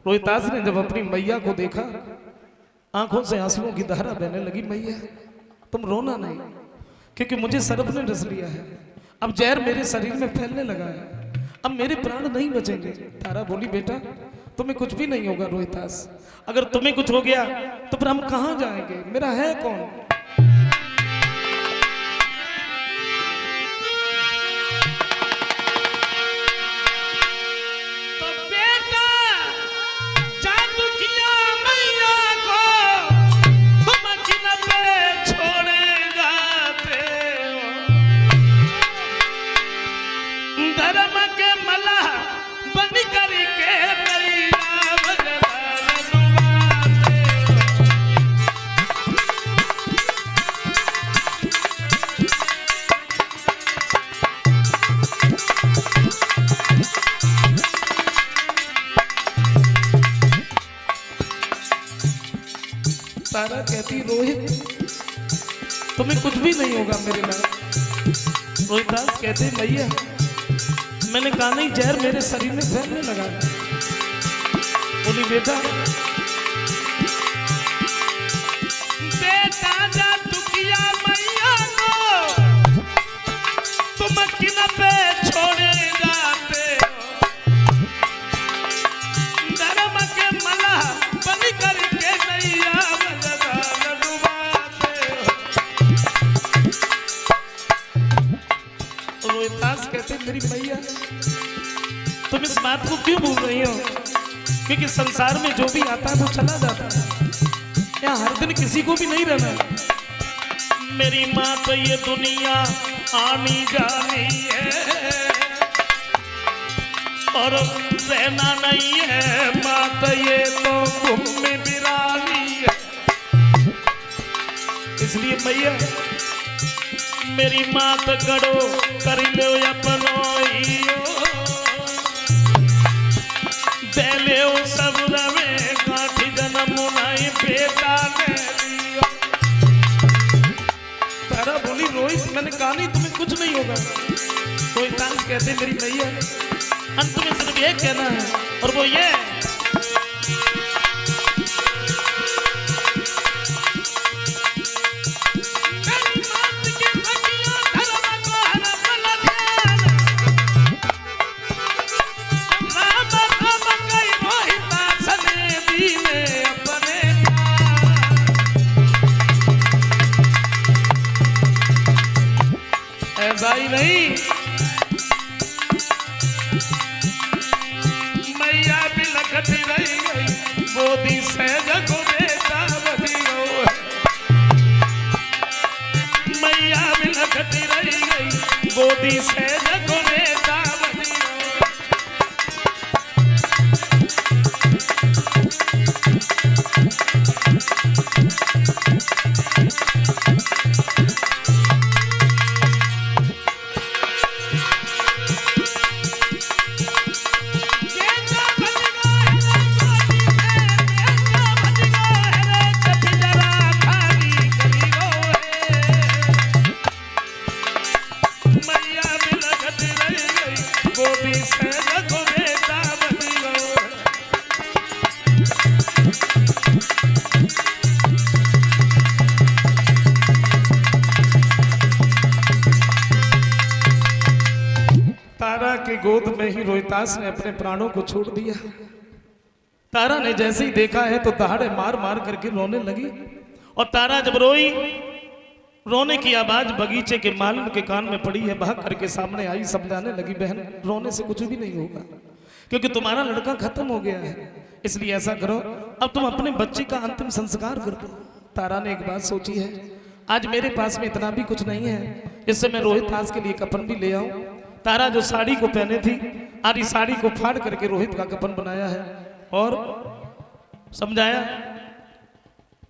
रोहितास ने जब अपनी मैया को देखा, आंखों से आंसुओं की धारा बहने लगी। मैया तुम रोना नहीं, क्योंकि मुझे सर्प ने डस लिया है। अब जहर मेरे शरीर में फैलने लगा है, अब मेरे प्राण नहीं बचेंगे। तारा बोली बेटा तुम्हें कुछ भी नहीं होगा रोहितास, अगर तुम्हें कुछ हो गया तो फिर हम कहां जाएंगे, मेरा है कौन। तारा कहती रोहित तुम्हें कुछ भी नहीं होगा मेरे लाल। रोहितास कहते मैया मैंने कहा नहीं, जहर मेरे शरीर में फैलने लगा। बोली बेटा जा दुखिया मैया को तुम किन पे छोड़े जाते हो, धर्म के मला बन करके नैया कहते मेरी मैया तुम इस बात को क्यों भूल रही हो, क्योंकि संसार में जो भी आता है वो चला जाता है, यहाँ हर दिन किसी को भी नहीं रहना। मेरी माँ तो ये दुनिया आनी जानी है और रहना नहीं है, माँ तो ये तो घूम में बिरानी है। इसलिए मैया मेरी मात गड़ो कर लो अपनो दे ले सब रवे काठी जन्म नहीं बेटा ने लियो। तारा बोली रोहित मैंने कहा नहीं तुम्हें कुछ नहीं होगा। रोहितास कहते मेरी मैया अंत में सिर्फ ये कहना है और वो ये ही नहीं। मैया बिलखती रही गई गोदी से जगो बेटा बधी गो, मैया बिलखती रही गई गोदी से जगो बेटा बधी गो। तारा की गोद में ही रोहितास ने अपने प्राणों को छोड़ दिया। तारा ने जैसे ही देखा है तो दहाड़े मार मार करके रोने लगी और तारा जब रोई, रोने की आवाज बगीचे के मालिन के कान में पड़ी है, भाग करके सामने आई, समझाने लगी बहन रोने से कुछ भी नहीं होगा, क्योंकि तुम्हारा लड़का खत्म हो गया है, इसलिए ऐसा करो अब तुम अपने बच्चे का अंतिम संस्कार कर दो। तारा ने एक बात सोची है, आज मेरे पास में इतना भी कुछ नहीं है जिससे मैं रोहितास के लिए कफन भी ले आऊं। तारा जो साड़ी को पहने थी आज इस साड़ी को फाड़ करके रोहित का कफन बनाया है और समझाया।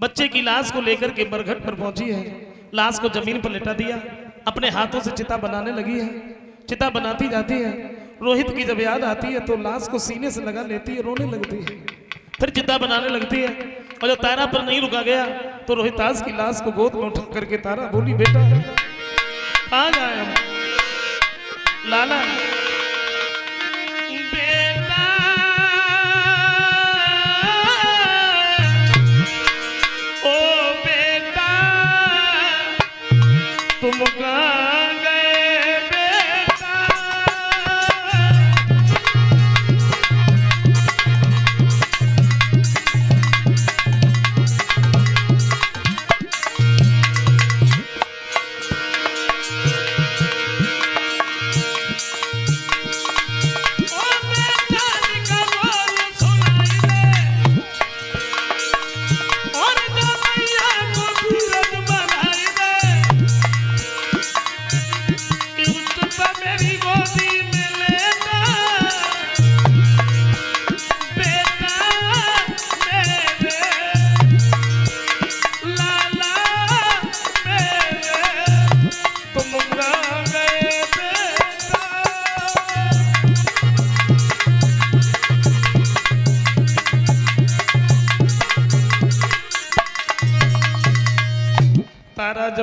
बच्चे की लाश को लेकर के बरगद पर पहुंची है, लाश को जमीन पर लेटा दिया, अपने हाथों से चिता बनाने लगी है। चिता बनाती जाती है, रोहित की जब याद आती है तो लाश को सीने से लगा लेती है, रोने लगती है, फिर चिता बनाने लगती है। और जब तारा पर नहीं रुका गया तो रोहितास की लाश को गोद में उठा करके तारा बोली बेटा कहाँ जाए हम लाला। बेटा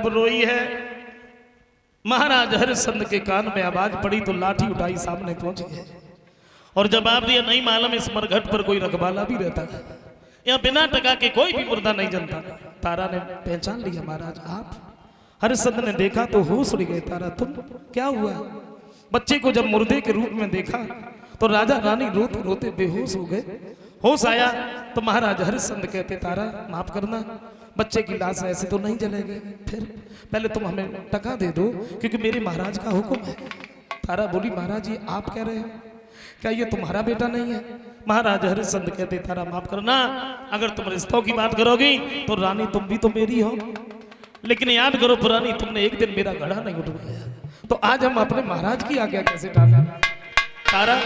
जब रोई है, महाराज हरिश्चंद्र के कान में आवाज पड़ी तो लाठी उठाई सामने पहुंची है और जवाब दिया, नहीं मालूम इस मरघट पर कोई रखवाला भी रहता है, यहाँ बिना टका के कोई भी मुर्दा नहीं जनता। तारा ने पहचान लिया, महाराज आप। हरिश्चंद्र ने देखा तो होश उड़ गए। तारा तुम, क्या हुआ? बच्चे को जब मुर्दे के रूप में देखा तो राजा रानी रोते रोते बेहोश हो गए। होश आया तो महाराज हरिश्चंद्र कहते, तारा माफ करना, बच्चे की लाश ऐसे तो नहीं जलेगी, फिर पहले तुम हमें टका दे दो क्योंकि मेरे महाराज का हुक्म है। तारा बोली, महाराज ये आप कह रहे हैं, क्या ये तुम्हारा बेटा नहीं है? महाराज हरिश्चंद्र कहते, तारा माफ करना, अगर तुम रिश्तों की बात करोगी तो रानी तुम भी तो मेरी हो, लेकिन याद करो पुरानी, तुमने एक दिन मेरा घड़ा नहीं उठवाया, तो आज हम अपने महाराज की आज्ञा कैसे डालें? तारा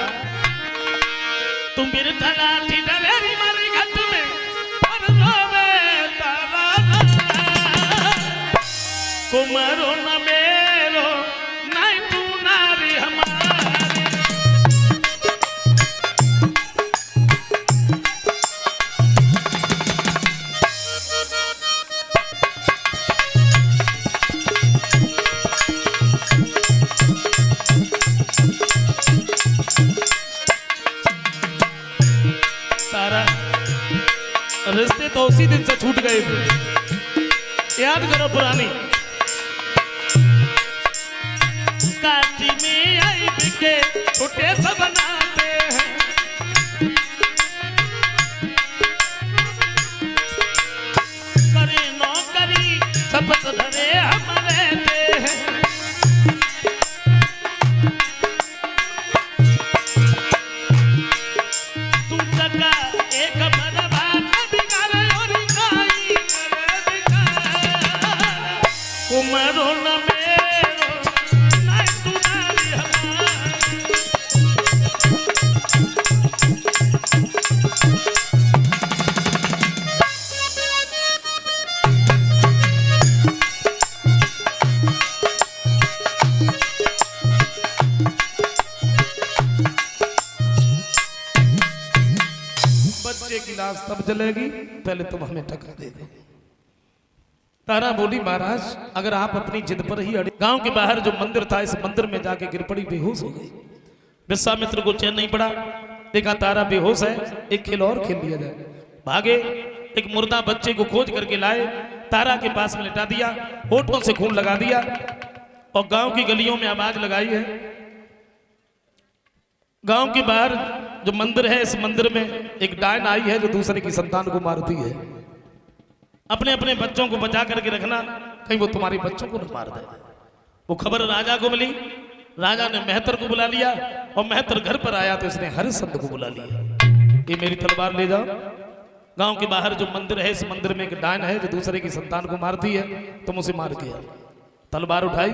तुम मेरे तलाठी डरेरी मारी घट में और रोवे तारा कुमारो न मेरो नहीं तू नारी हमारी। रिश्ते तो उसी दिन से छूट गए थे, याद करो पुरानी। काशी में आई बिके छोटे सब बनाते हैं, करे नौकरी शपथ धरे हम रहते हैं। तू टका एक कुमारो न मेरो नहीं तू नारी हमारी। बच्चे की लाश तब जलेगी, पहले तुम हमें टका दे दो। तारा बोली, महाराज अगर आप अपनी जिद पर ही अड़े। गांव के बाहर जो मंदिर था, इस मंदिर में जाके गिर पड़ी, बेहोश हो गई। विश्वामित्र को चैन नहीं पड़ा, देखा तारा बेहोश है, एक खेल और खेल लिया जाए। भागे, एक मुर्दा बच्चे को खोज करके लाए, तारा के पास में लिटा दिया, होठों से खून लगा दिया और गांव की गलियों में आवाज लगाई है। गांव के बाहर जो मंदिर है, इस मंदिर में एक डायन आई है जो दूसरे की संतान को मारती है। अपने अपने बच्चों को बचा करके रखना, कहीं वो तुम्हारे बच्चों को न मार दे। वो खबर राजा को मिली, राजा ने मेहतर को बुला लिया और मेहतर घर पर आया तो इसने हरिश्चंद्र को बुला लिया। ये मेरी तलवार ले जाओ, गांव के बाहर जो मंदिर है, इस मंदिर में एक डायन है जो दूसरे की संतान को मारती है, तुम उसे मार के आओ। तलवार उठाई,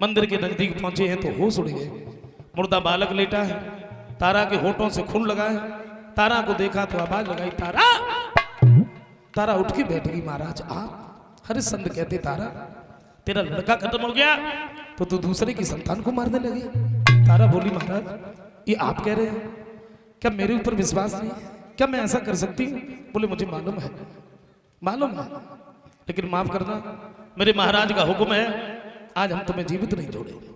मंदिर के नजदीक पहुंचे हैं तो होश उड़ गए। मुर्दा बालक लेटा है, तारा के होठों से खून लगा है। तारा को देखा तो आवाज लगाई, तारा। तारा उठ के बैठ गई। महाराज आप? हरिश्चंद्र कहते, तारा तेरा लड़का खत्म हो गया तो तू दूसरे की संतान को मारने लगी। तारा बोली, महाराज ये आप कह रहे हैं, क्या मेरे ऊपर विश्वास नहीं? क्या मैं ऐसा कर सकती हूँ? बोले, मुझे मालूम है, मालूम है, लेकिन माफ करना, मेरे महाराज का हुक्म है, आज हम तुम्हें जीवित नहीं छोड़ेंगे।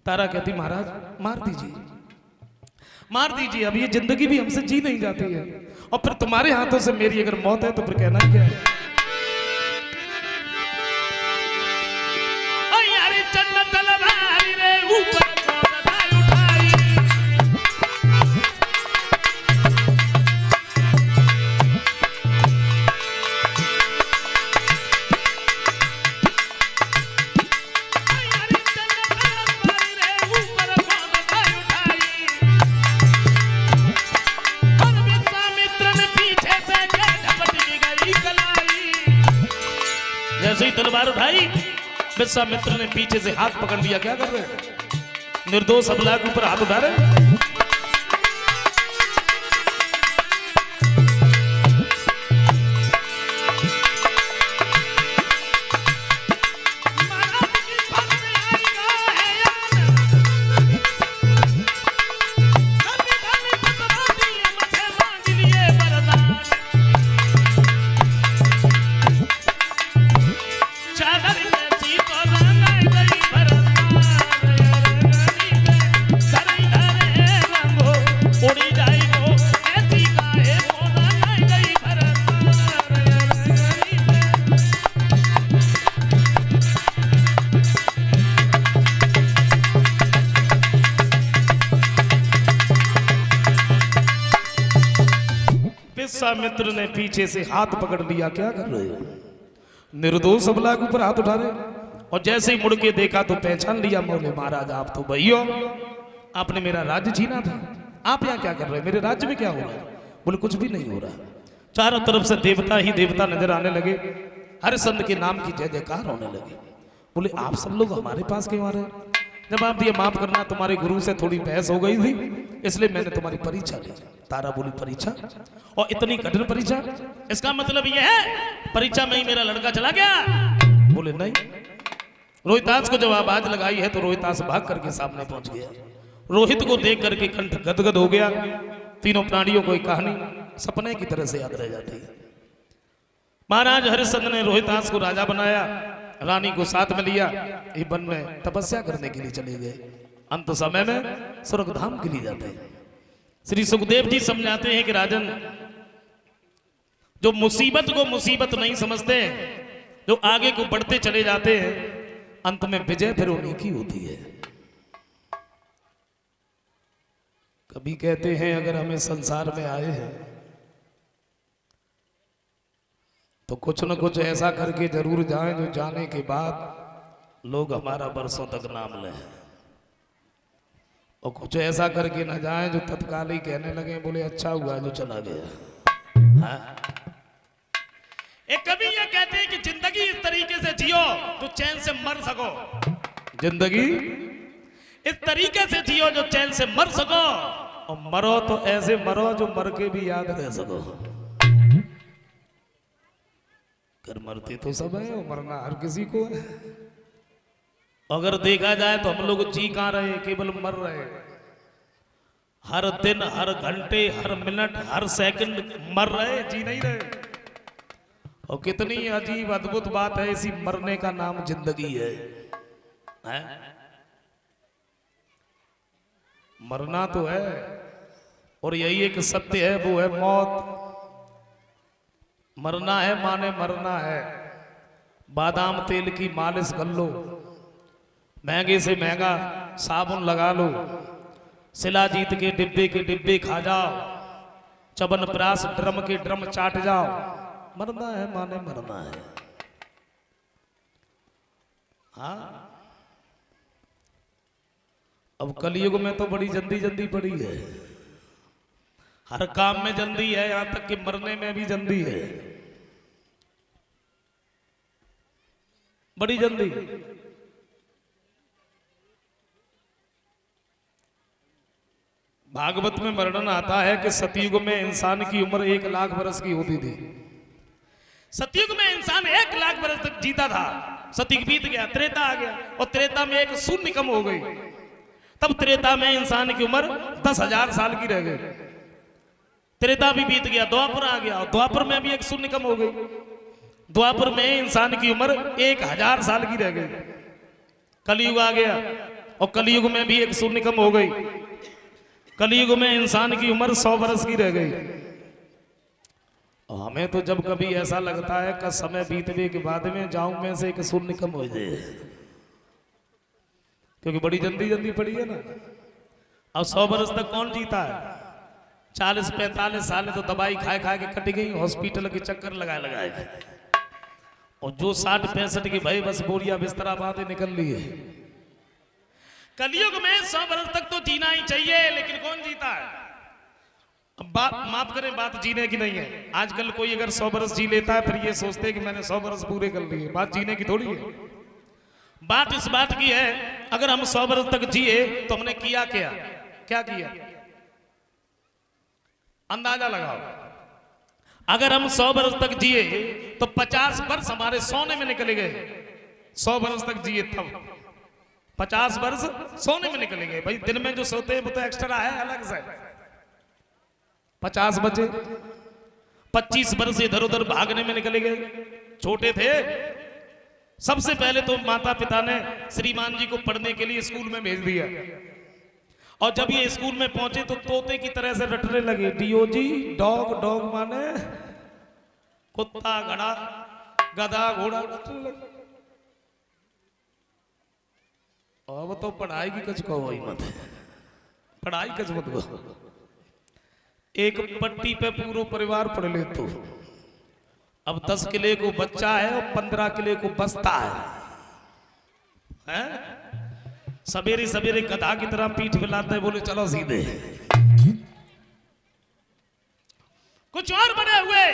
तारा कहती, महाराज मार दीजिए, मार दीजिए, अब ये जिंदगी भी हमसे जी नहीं जाती है, और फिर तुम्हारे हाथों से मेरी अगर मौत है तो फिर कहना क्या है? जैसे ही तलवार उठाई, विश्वामित्र ने पीछे से हाथ पकड़ लिया। क्या कर रहे हैं? निर्दोष अबला के ऊपर हाथ उठा रहे। चादर विश्वामित्र ने पीछे से हाथ पकड़ लिया, क्या कर रहे हो? निर्दोष अबला के ऊपर हाथ उठा रहे। और जैसे ही मुड़ के देखा तो पहचान लिया, बोले महाराज आप तो वही हो, आपने मेरा राज्य छीना था, आप यहाँ क्या कर रहे हैं? मेरे राज्य में क्या हो रहा है? बोले कुछ भी नहीं हो रहा। चारों तरफ से देवता ही देवता नजर आने लगे, हरिश्चंद्र के नाम की जय जयकार होने लगी। बोले आप सब लोग हमारे पास क्यों आ रहे हैं? जवाब दिया माफ करना, तुम्हारे गुरु से थोड़ी बहस हो गई थी, इसलिए मैंने तुम्हारी परीक्षा ली। तारा बोली परीक्षा? और इतनी कठिन परीक्षा? इसका मतलब यह है परीक्षा में ही मेरा लड़का चला गया? बोले नहीं। रोहितास को जब आवाज लगाई है तो रोहितास भाग करके सामने पहुंच गया। रोहित को देख करके कंठ गदगद हो गया। तीनों प्राणियों को एक कहानी सपने की तरह से याद रह जाती है। महाराज हरिश्चंद्र ने रोहितास को राजा बनाया, रानी को साथ में लिया, ये वन में तपस्या करने के लिए चले गए। अंत समय में स्वर्गधाम के लिए जाते हैं। श्री सुखदेव जी समझाते हैं कि राजन, जो मुसीबत को मुसीबत नहीं समझते, जो आगे को बढ़ते चले जाते हैं, अंत में विजय फिर उन्हीं की होती है। कभी कहते हैं अगर हमें संसार में आए हैं तो कुछ न कुछ ऐसा करके जरूर जाएं जो जाने के बाद लोग हमारा बरसों तक नाम लें, और कुछ ऐसा करके न जाएं जो तत्काल ही कहने लगे बोले अच्छा हुआ जो चला गया। हाँ? एक कवि ये कहते हैं कि जिंदगी इस तरीके से जियो तो चैन से मर सको। जिंदगी इस तरीके से जियो जो चैन से मर सको, और मरो तो ऐसे मरो जो मर के भी याद रह सको। कर मरते तो सब है, मरना हर किसी को है। अगर देखा जाए तो हम लोग जी कहां रहे, केवल मर रहे। हर दिन, हर घंटे, हर मिनट, हर सेकंड मर रहे, जी नहीं रहे। और कितनी अजीब अद्भुत बात है, इसी मरने का नाम जिंदगी है। मरना तो है, और यही एक सत्य है, वो है मौत। मरना है माने मरना है। बादाम तेल की मालिश कर लो, महंगे से महंगा साबुन लगा लो, शिलाजीत के डिब्बे खा जाओ, च्यवनप्राश ड्रम के ड्रम चाट जाओ, मरना है माने मरना है। हाँ, अब कलयुग में तो बड़ी जल्दी जल्दी पड़ी है, हर काम में जल्दी है, यहां तक कि मरने में भी जल्दी है, बड़ी जल्दी। भागवत में वर्णन आता है कि सतयुग में इंसान की उम्र 1 लाख वर्ष की होती थी। सतयुग में इंसान 1 लाख वर्ष तक जीता था। सतयुग बीत गया, त्रेता आ गया, और त्रेता में एक शून्य कम हो गई। तब त्रेता में इंसान की उम्र 10,000 साल की रह गई। त्रेता भी बीत गया, द्वापर आ गया, और द्वापर में भी एक शून्य कम हो गई। द्वापर में इंसान की उम्र 1000 साल की रह गई। कलयुग आ गया, और कलयुग में भी एक शून्य कम हो गई। कलयुग में इंसान की उम्र 100 वर्ष की रह गई। और हमें तो जब कभी ऐसा लगता है कि समय बीतने के बाद में जाऊं में से एक शून्य कम हो जाए, क्योंकि बड़ी जल्दी जल्दी पड़ी है ना। अब 100 वर्ष तक कौन जीता है? 40-45 साल तो दवाई खाए खाए के कट गई, हॉस्पिटल के चक्कर लगाए। और जो 60-65 के भाई बस बोरिया बिस्तरा बांधे निकल लिए। कलयुग में 100 वर्ष तक तो जीना ही चाहिए, लेकिन कौन जीता है? अब बात माफ करें, बात जीने की नहीं है। आजकल कोई अगर 100 वर्ष जी लेता है फिर ये सोचते हैं कि मैंने 100 वर्ष पूरे कर लिए। बात जीने की थोड़ी है, बात इस बात की है अगर हम 100 वर्ष तक जिए तो हमने किया क्या किया? अंदाजा लगाओ। अगर हम 100 वर्ष तक जिए तो 50 वर्ष हमारे सोने में निकले गए। 100 वर्ष तक जिए तब 50 वर्ष सोने में निकले गए। भाई दिन में जो सोते हैं वो तो एक्स्ट्रा है अलग से। 50 बचे, 25 वर्ष इधर उधर भागने में निकले गए। छोटे थे, सबसे पहले तो माता पिता ने श्रीमान जी को पढ़ने के लिए स्कूल में भेज दिया। और जब ये स्कूल में पहुंचे तो तोते की तरह से रटने लगे। डीओजी, डॉग माने कुत्ता, घड़ा, गधा, घोड़ा रटने लगे। अब तो पढ़ाई की कुछ कहो ही मत, पढ़ाई कुछ मत कहो। एक पट्टी पे पूरा परिवार पढ़ ले तो अब 10 किले को बच्चा है और 15 किले को बस्ता है? सवेरे सवेरे गधा की तरह पीठ हिलाते हैं, बोले चलो सीधे। कुछ और बने हुए,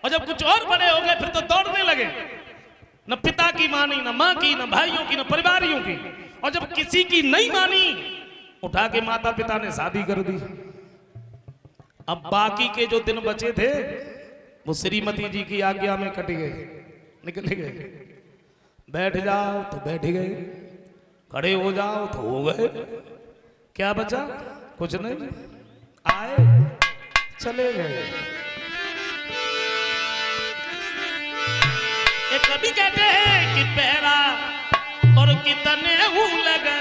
और जब कुछ और बड़े हो गए फिर तो दौड़ने लगे, न पिता की मानी, न मां की, न भाइयों की, न परिवारियों की। और जब किसी की नहीं मानी, उठा के माता पिता ने शादी कर दी। अब बाकी के जो दिन बचे थे वो श्रीमती जी की आज्ञा में कट गए, निकल गए। बैठ जाओ तो बैठ गए, खड़े हो जाओ तो हो गए। क्या बचा? कुछ नहीं। आए चले गए। एक कभी कहते हैं कि पहरा और कितने हूं लगे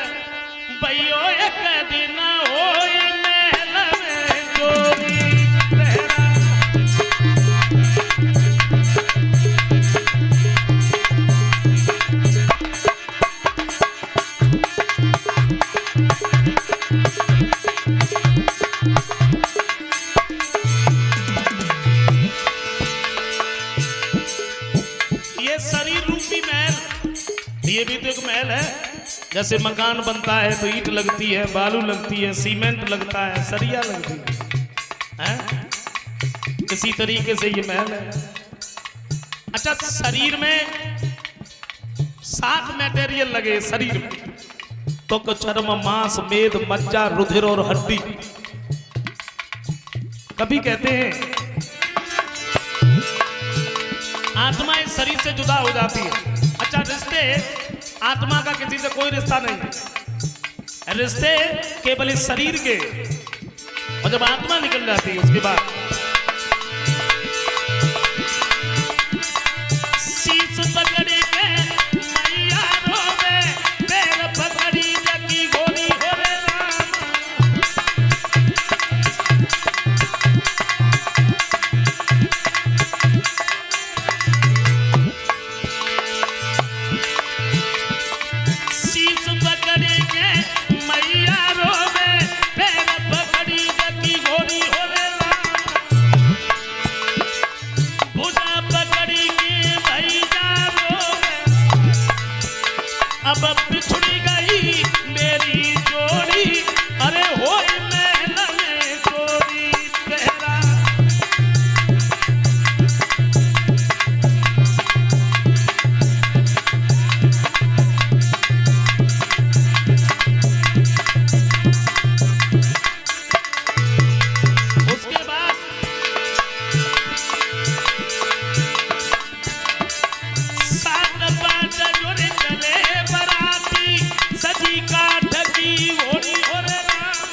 भैयो एक दिन हो महल में चोरी पहरा। ये शरीर रूपी महल, ये भी तो एक महल है। जैसे मकान बनता है तो ईंट लगती है, बालू लगती है, सीमेंट लगता है, सरिया लगती है? इसी तरीके से ये महल है। अच्छा, शरीर में 7 मटेरियल लगे शरीर में, तो चर्म, मांस, मेद, मज्जा, रुधिर और हड्डी। कभी कहते हैं आत्मा इस शरीर से जुदा हो जाती है। अच्छा, रिश्ते आत्मा का किसी से कोई रिश्ता नहीं, रिश्ते केवल इस शरीर के। और जब आत्मा निकल जाती है उसके बाद शीश पकड़ी के मैया रोवे, पैर पकड़ी जगी गोली हो रे राम। शीश पकड़ी के मैया रोवे, पैर पकड़ी जगी गोली हो रे राम। भुजा पकड़ी के भैया रोवे, अब पिछड़ी गई मेरी जोड़ी, अरे होई महल में चोरी पहरा। उसके बाद सात पांच जोड़े चले बराती, सजी काठ की घोड़ी हो रे राम।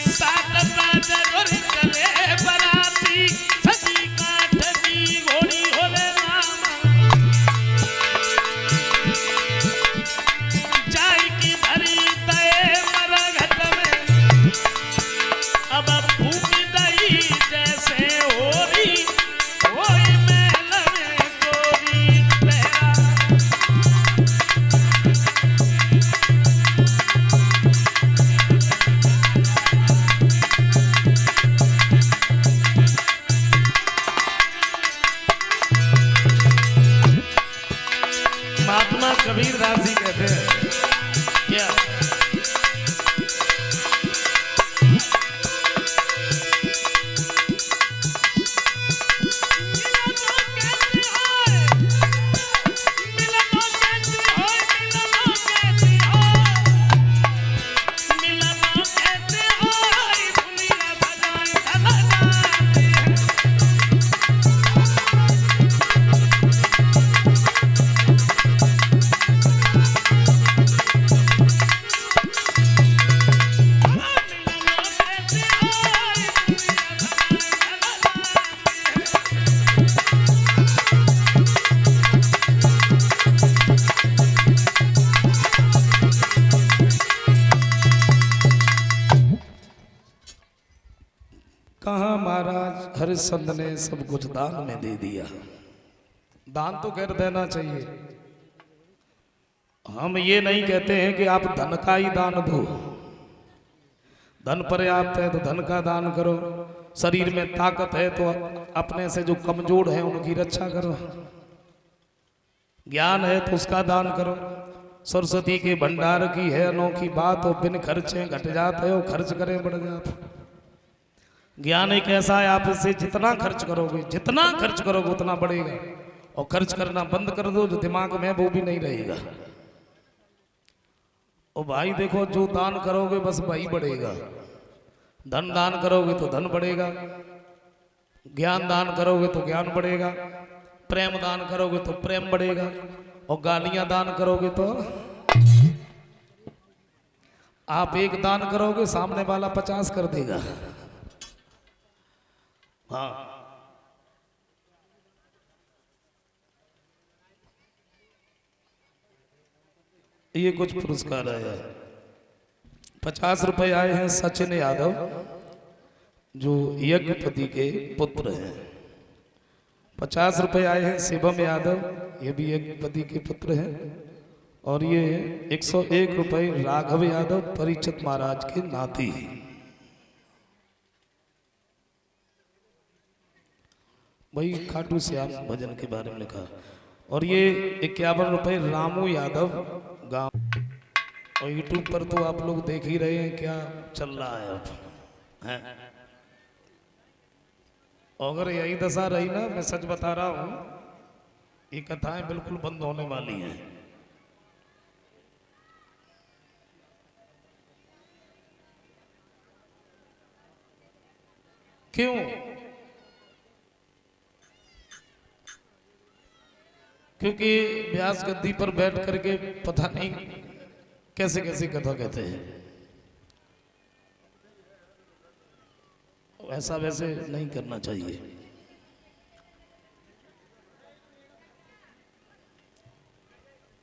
सात पांच जोड़े चले बराती, सजी काठ की घोड़ी हो रे राम। चाय की भरी तय मरघट में, अब फूक दई जैसे होरी, होई महल में चोरी पहरा। महात्मा कबीर दास जी कहते हैं क्या? कहाँ महाराज हरिश्चंद्र ने सब कुछ दान में दे दिया। दान तो कर देना चाहिए। हम ये नहीं कहते हैं कि आप धन का ही दान दो, धन पर्याप्त है तो धन का दान करो, शरीर में ताकत है तो अपने से जो कमजोर है उनकी रक्षा करो, ज्ञान है तो उसका दान करो। सरस्वती के भंडार की है अनोखी बात, और बिन खर्चे घट जाते हो, खर्च करें बढ़ जाते। ज्ञान एक ऐसा है, आप इससे जितना खर्च करोगे उतना बढ़ेगा, और खर्च करना बंद कर दो जो दिमाग में वो भी नहीं रहेगा। और भाई देखो, जो दान करोगे बस वही बढ़ेगा। धन दान करोगे तो धन बढ़ेगा, ज्ञान दान करोगे तो ज्ञान बढ़ेगा, प्रेम दान करोगे तो प्रेम बढ़ेगा, और गालियां दान करोगे तो आप एक दान करोगे सामने वाला 50 कर देगा। हाँ, ये कुछ पुरस्कार आया। 50 रुपए आए हैं सचिन यादव, जो यज्ञपति के पुत्र हैं। 50 रुपए आए हैं शिवम यादव, ये भी यज्ञपति के पुत्र हैं। और ये 101 रुपए राघव यादव, परीक्षित महाराज के नाती। वही खाटू श्याम भजन के बारे में लिखा। और ये 51 रुपए रामू यादव गांव। और यूट्यूब पर तो आप लोग देख ही रहे हैं क्या चल रहा है अब, हैं? अगर यही दशा रही ना, मैं सच बता रहा हूं, ये कथाएं बिल्कुल बंद होने वाली हैं। क्यों? क्योंकि व्यास गद्दी पर बैठ करके पता नहीं कैसे कैसे कथा कहते हैं। ऐसा वैसे नहीं करना चाहिए।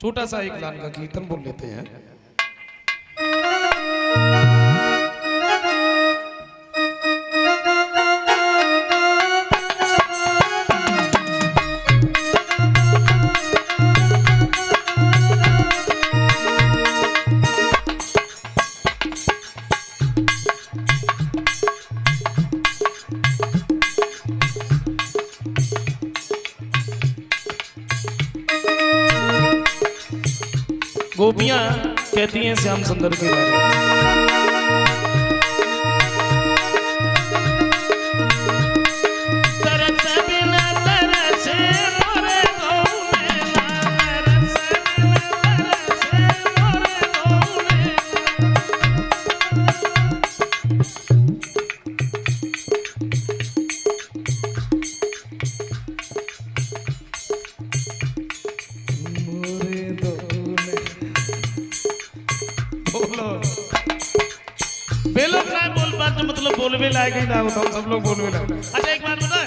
छोटा सा एक लाइन का कीर्तन बोल लेते हैं। गोपियां कहती हैं श्याम सुंदर के बारे में, बेलोग ना बोल पाते, मतलब बोलवे लायक ही ना होता, सब लोग बोलवे लायक। अच्छा एक बात बता,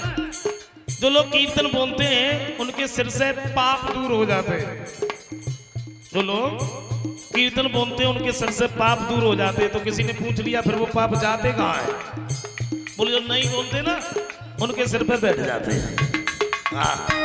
जो लोग कीर्तन बोलते हैं उनके सिर से पाप दूर हो जाते हैं। जो लोग कीर्तन बोलते हैं उनके सिर से पाप दूर हो जाते हैं। तो किसी ने पूछ लिया फिर वो पाप जाते कहाँ हैं? बोले जो नहीं बोलते ना उनके सिर पे बैठ जाते हैं। हाँ।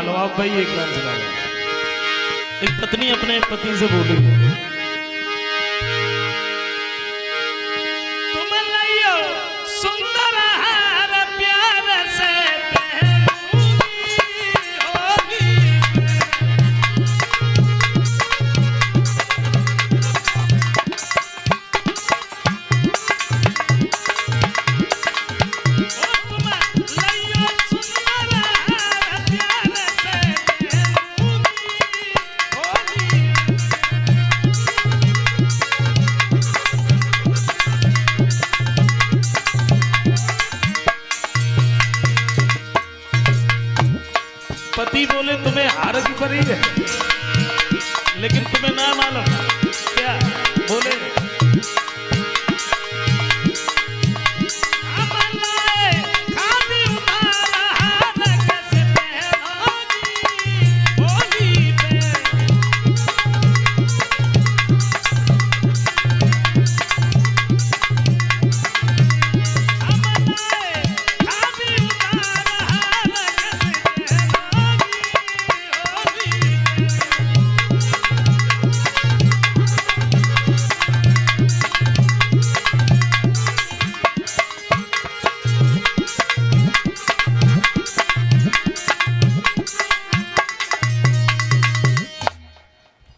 मालूम, आप भाई एक लाइन सुना रहे। एक पत्नी अपने पति से बोली, तुम लइयो सुंदर हार प्यार से पति बोले तुम्हें हार की परी है, लेकिन तुम्हें ना मालूम क्या बोले,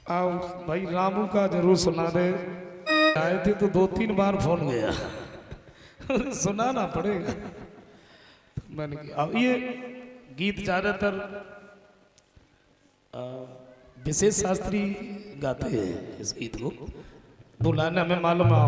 आओ भाई रामू का जरूर सुना दे। आए थे तो 2-3 बार फोन गया सुनाना पड़ेगा। मैंने अब ये गीत ज्यादातर विशेष शास्त्री गाते हैं इस गीत को, बुलाने हमें मालूम है।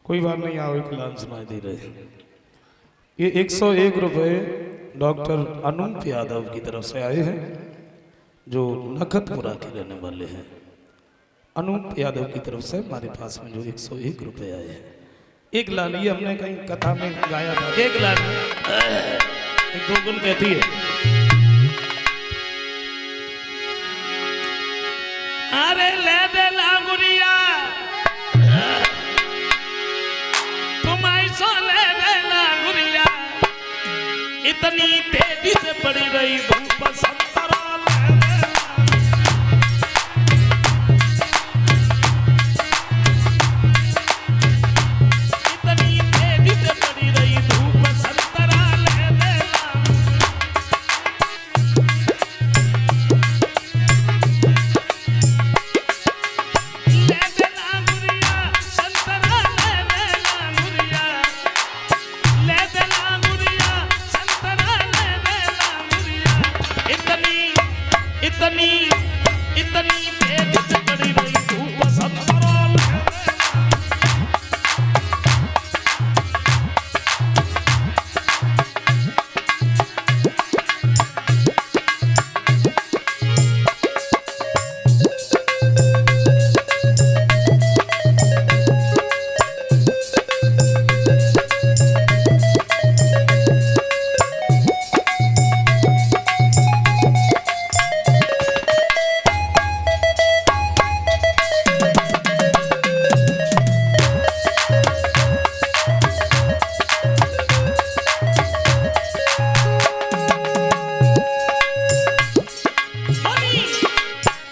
कोई बात नहीं, आओ एक लाइन सुनाई दे रहे। ये 101 रुपये डॉक्टर अनूप यादव की तरफ से आए हैं, जो नखतपुरा के रहने वाले हैं। अनूप यादव की तरफ से हमारे पास में जो 101 रुपये आए हैं। एक लाइन ये हमने कहीं कथा में गाया था, एक लाइन एक दो गुण कहती है, अरे ले दे लागुरिया तुम ऐसा ले दे लागुरिया, इतनी तेजी से पड़ी रही धूप संतरा इतनी तेजी से पड़ी रही धूप संतरा ले देना। ले देना गुरिया संतरा ले देना गुरिया, ले देना गुरिया संतरा ले देना गुरिया, इतनी इतनी इतनी तेजी से पड़ी रही धूप संतरा ले देना।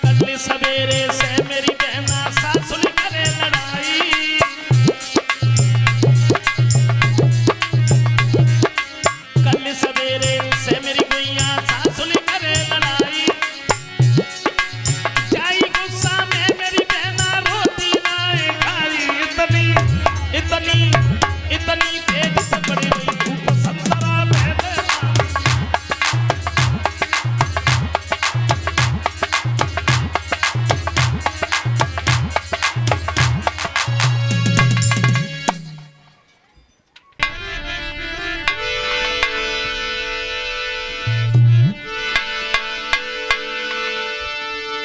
कल सवेरे से मेरी बहना सासुल करे लड़ाई, कल सवेरे से मेरी गुइया सासुल करे लड़ाई, जाई गुस्सा में मेरी बहना रोटी ना खाई, इतनी इतनी इतनी तेज से पड़ी हुई धूप संतरा ले देना।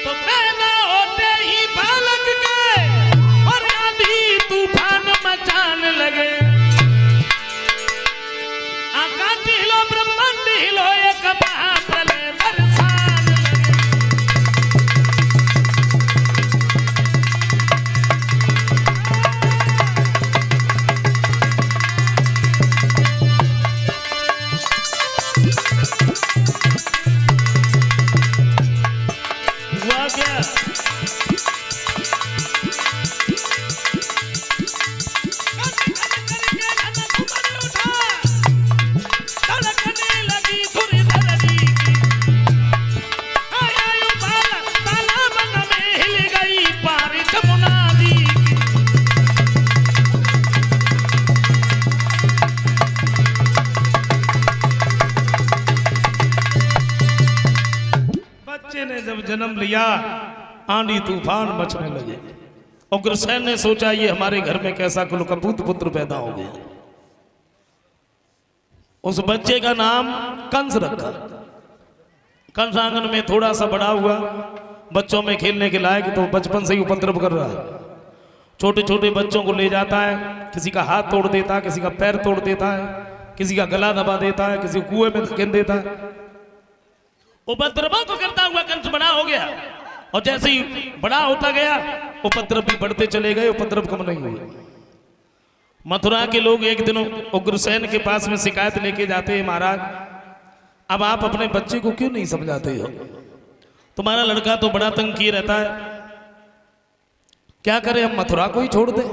तो पैदा होते ही बालक के और आंधी तूफान मचान लगे, आकाश हिलो ब्रह्मांड हिलो एक महाप्रलय बरसान लगे। हुआ क्या? धड़कने लगी धुरी धरनी की, आया बाला ताला मन में हिल गई पारी जमुना दी की। बच्चे ने जब जन्म लिया आंधी तूफान मचने लगे। उग्रसेन ने सोचा ये हमारे घर में कैसा कुल कपूत पुत्र पैदा हो गया। उस बच्चे का नाम कंस रखा। कंस आंगन में थोड़ा सा बड़ा हुआ, बच्चों में खेलने के लायक, तो बचपन से ही उपद्रव कर रहा है। छोटे छोटे बच्चों को ले जाता है, किसी का हाथ तोड़ देता है, किसी का पैर तोड़ देता है, किसी का गला दबा देता है, किसी को कुएं में धकेल देता है। उपद्रवों को करता हुआ कंस बड़ा हो गया, और जैसे ही बड़ा होता गया उपद्रव भी बढ़ते चले गए, उपद्रव कम नहीं हुए। मथुरा के लोग एक दिन उग्रसेन के पास में शिकायत लेके जाते हैं, महाराज अब आप अपने बच्चे को क्यों नहीं समझाते हो? तुम्हारा लड़का तो बड़ा तंग किए रहता है, क्या करें, हम मथुरा को ही छोड़ दें?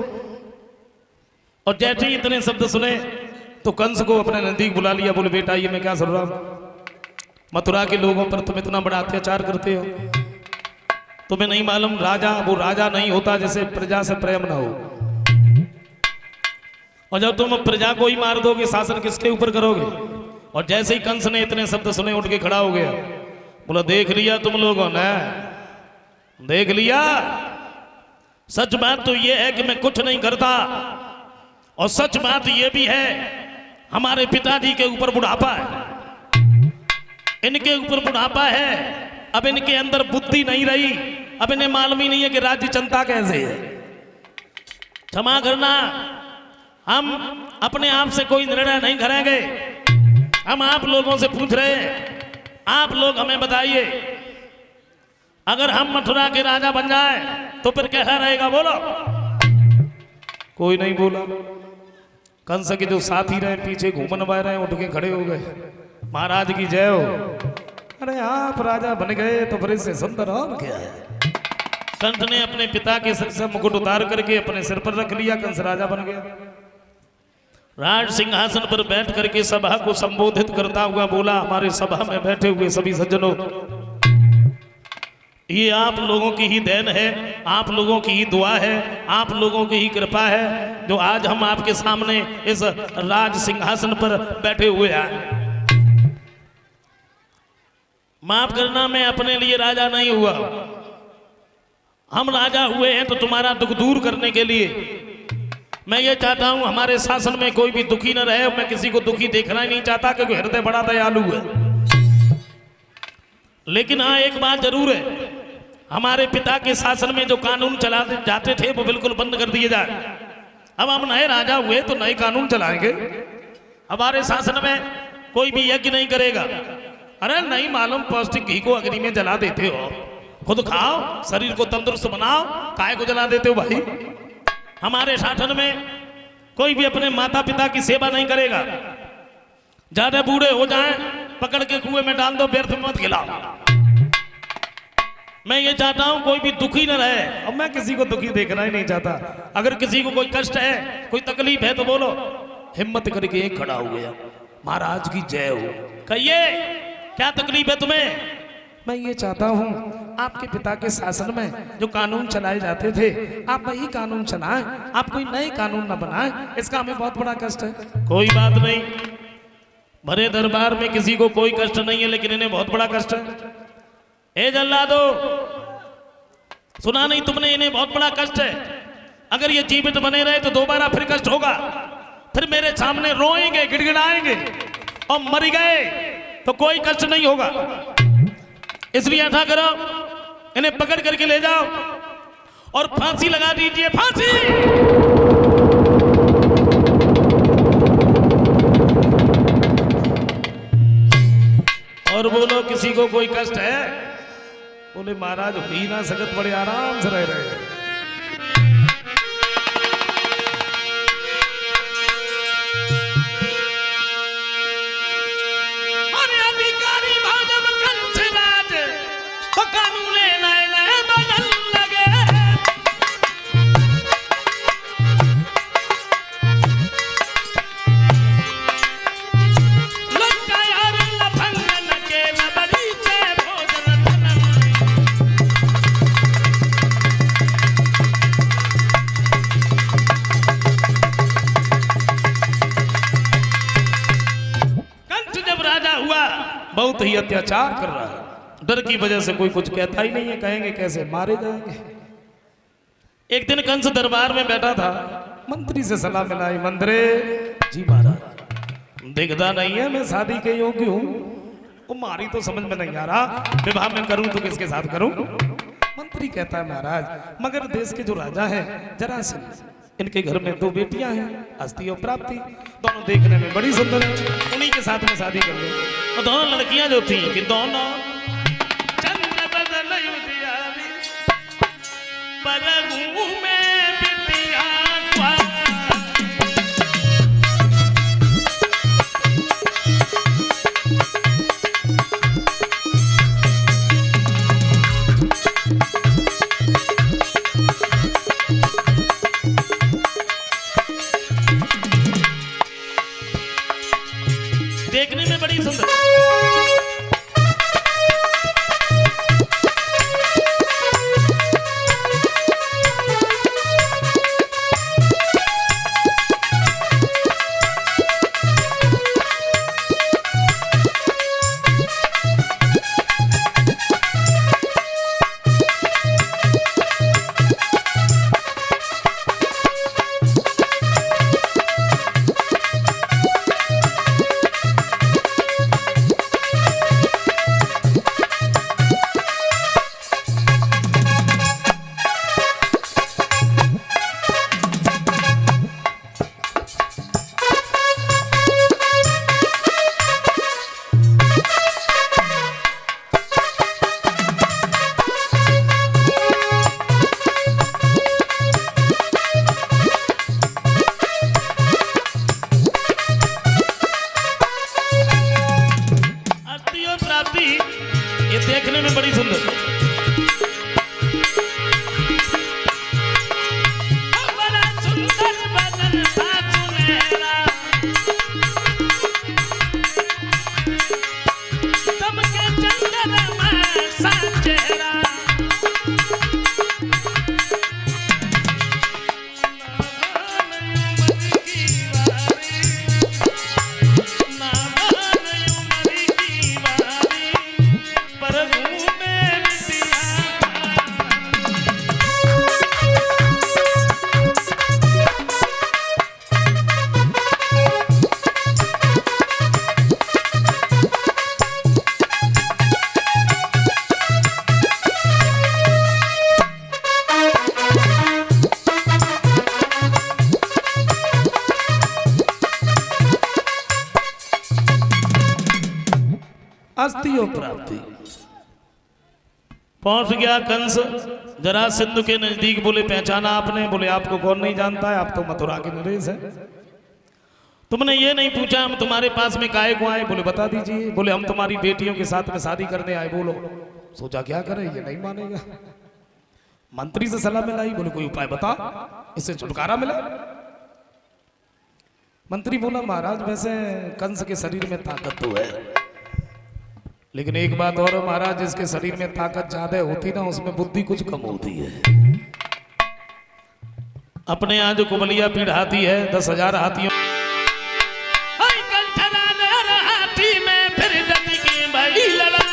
और जैसे ही इतने शब्द सुने तो कंस को अपने नजदीक बुला लिया, बोले बेटा ये मैं क्या सुन रहा हूं, मथुरा के लोगों पर तुम इतना बड़ा अत्याचार करते हो, तुम्हें नहीं मालूम राजा वो राजा नहीं होता जैसे प्रजा से प्रेम ना हो। और जब तुम प्रजा को ही मार दोगे शासन किसके ऊपर करोगे? और जैसे ही कंस ने इतने शब्द सुने उठ के खड़ा हो गया, बोला देख लिया तुम लोगों ने, देख लिया, सच बात तो ये है कि मैं कुछ नहीं करता, और सच बात ये भी है, हमारे पिताजी के ऊपर बुढ़ापा है, इनके ऊपर बुढ़ापा है। अब इनके अंदर बुद्धि नहीं रही, अब इन्हें मालूम ही नहीं है कि राज्य चलता कैसे है। क्षमा करना, हम अपने आप से कोई निर्णय नहीं करेंगे। हम आप लोगों से पूछ रहे हैं, आप लोग हमें बताइए, अगर हम मथुरा के राजा बन जाए तो फिर कैसा रहेगा? बोलो। कोई नहीं बोला। कंस के जो साथी रहे पीछे घूमन वाए रहे उठ के खड़े हो गए, महाराज की जय हो। अरे आप राजा बन गए तो फिर इससे सुंदर और क्या है। कंस ने अपने पिता के सिर से मुकुट उतार करके अपने सिर पर रख लिया, कंस राजा बन गया। राज सिंहासन पर बैठ करके सभा को संबोधित करता हुआ बोला, हमारे सभा में बैठे हुए सभी सज्जनों, ये आप लोगों की ही देन है, आप लोगों की ही दुआ है, आप लोगों की ही कृपा है जो आज हम आपके सामने इस राज सिंहासन पर बैठे हुए हैं। माफ करना, मैं अपने लिए राजा नहीं हुआ, हम राजा हुए हैं तो तुम्हारा दुख दूर करने के लिए। मैं ये चाहता हूं हमारे शासन में कोई भी दुखी न रहे। मैं किसी को दुखी देखना ही नहीं चाहता क्योंकि हृदय बड़ा दयालु है। लेकिन हाँ, एक बात जरूर है, हमारे पिता के शासन में जो कानून चलाते जाते थे वो बिल्कुल बंद कर दिए जाए। अब हम नए राजा हुए तो नए कानून चलाएंगे। हमारे शासन में कोई भी यज्ञ नहीं करेगा। अरे नहीं मालूम, पौष्टिक घी को अग्नि में जला देते हो, खुद खाओ, शरीर को तंदुरुस्त बनाओ, काय को जला देते हो भाई। हमारे शासन में कोई भी अपने माता पिता की सेवा नहीं करेगा। ज्यादा बूढ़े हो जाएं पकड़ के कुएं में डाल दो, व्यर्थ मत खिलाओ। मैं ये चाहता हूं कोई भी दुखी न रहे, और मैं किसी को दुखी देखना ही नहीं चाहता। अगर किसी को कोई कष्ट है, कोई तकलीफ है तो बोलो। हिम्मत करके एक खड़ा हो गया, महाराज की जय हो। कहिए क्या तकलीफ है तुम्हें? मैं ये चाहता हूं आपके पिता के शासन में जो कानून चलाए जाते थे आप वही कानून चलाएं, आप कोई नए कानून न बनाएं, इसका हमें बहुत बड़ा कष्ट है। कोई बात नहीं, भरे दरबार में किसी को कोई कष्ट नहीं है, लेकिन इन्हें बहुत बड़ा कष्ट है। ए जल्लादो, सुना नहीं तुमने? इन्हें बहुत बड़ा कष्ट है। अगर ये जीवित बने रहे तो दोबारा फिर कष्ट होगा, फिर मेरे सामने रोएंगे, गिड़गिड़ाएंगे, और मर गए तो कोई कष्ट नहीं होगा। इसलिए ऐसा करो, इन्हें पकड़ करके ले जाओ और फांसी लगा दीजिए। फांसी! और बोलो किसी को कोई कष्ट है? बोले महाराज हुई ना सकत, बड़े आराम से रह रहे हैं। बहुत ही अत्याचार कर रहा है, डर की वजह से कोई कुछ कहता ही नहीं है। कहेंगे कैसे, मारे जाएंगे। एक दिन कंस दरबार में बैठा था, मंत्री से सलाह मिलाई। मंत्री जी महाराज, दिखता नहीं है मैं शादी के योग्य हूँ, वो मारी तो समझ में नहीं आ रहा, विवाह में करूं तो किसके साथ करूं? मंत्री कहता है महाराज मगर देश के जो राजा हैं जरासंध, इनके घर में 2 बेटियां हैं, अस्ति और प्राप्ति, दोनों देखने में बड़ी सुंदर है, उन्हीं के साथ में शादी कर लो। और दोनों लड़कियां जो थी कि दोनों चंद्र बदन उजियारी परगू में बिटिया देखने में बड़ी सुंदर। प्राप्ति ये देखने में बड़ी सुंदर। बड़ा सुंदर बदन था सुनहरा, चमके चंद्रमा सा चेहरा, अस्तियों प्राप्ति। पहुंच गया कंस जरा सिंधु के नजदीक, बोले पहचाना आपने? बोले आपको कौन नहीं जानता है, आप तो मथुरा के नरेश हैं। तुमने ये नहीं पूछा हम तुम्हारे पास में काहे को आए? बोले बता दीजिए। बोले हम तुम्हारी बेटियों के साथ में शादी करने आए। बोलो। सोचा क्या करे, ये नहीं मानेगा। मंत्री से सलाह मिलाई, बोले कोई उपाय बता, इससे छुटकारा मिला। मंत्री बोला महाराज वैसे कंस के शरीर में ताकत तो है, लेकिन एक बात और महाराज, जिसके शरीर में ताकत ज्यादा होती ना उसमें बुद्धि कुछ कम होती है। अपने यहाँ जो कुबलिया पीढ़ हाथी है 10,000 हाथियों हाथी में फिर डटी की बड़ी लड़ाई।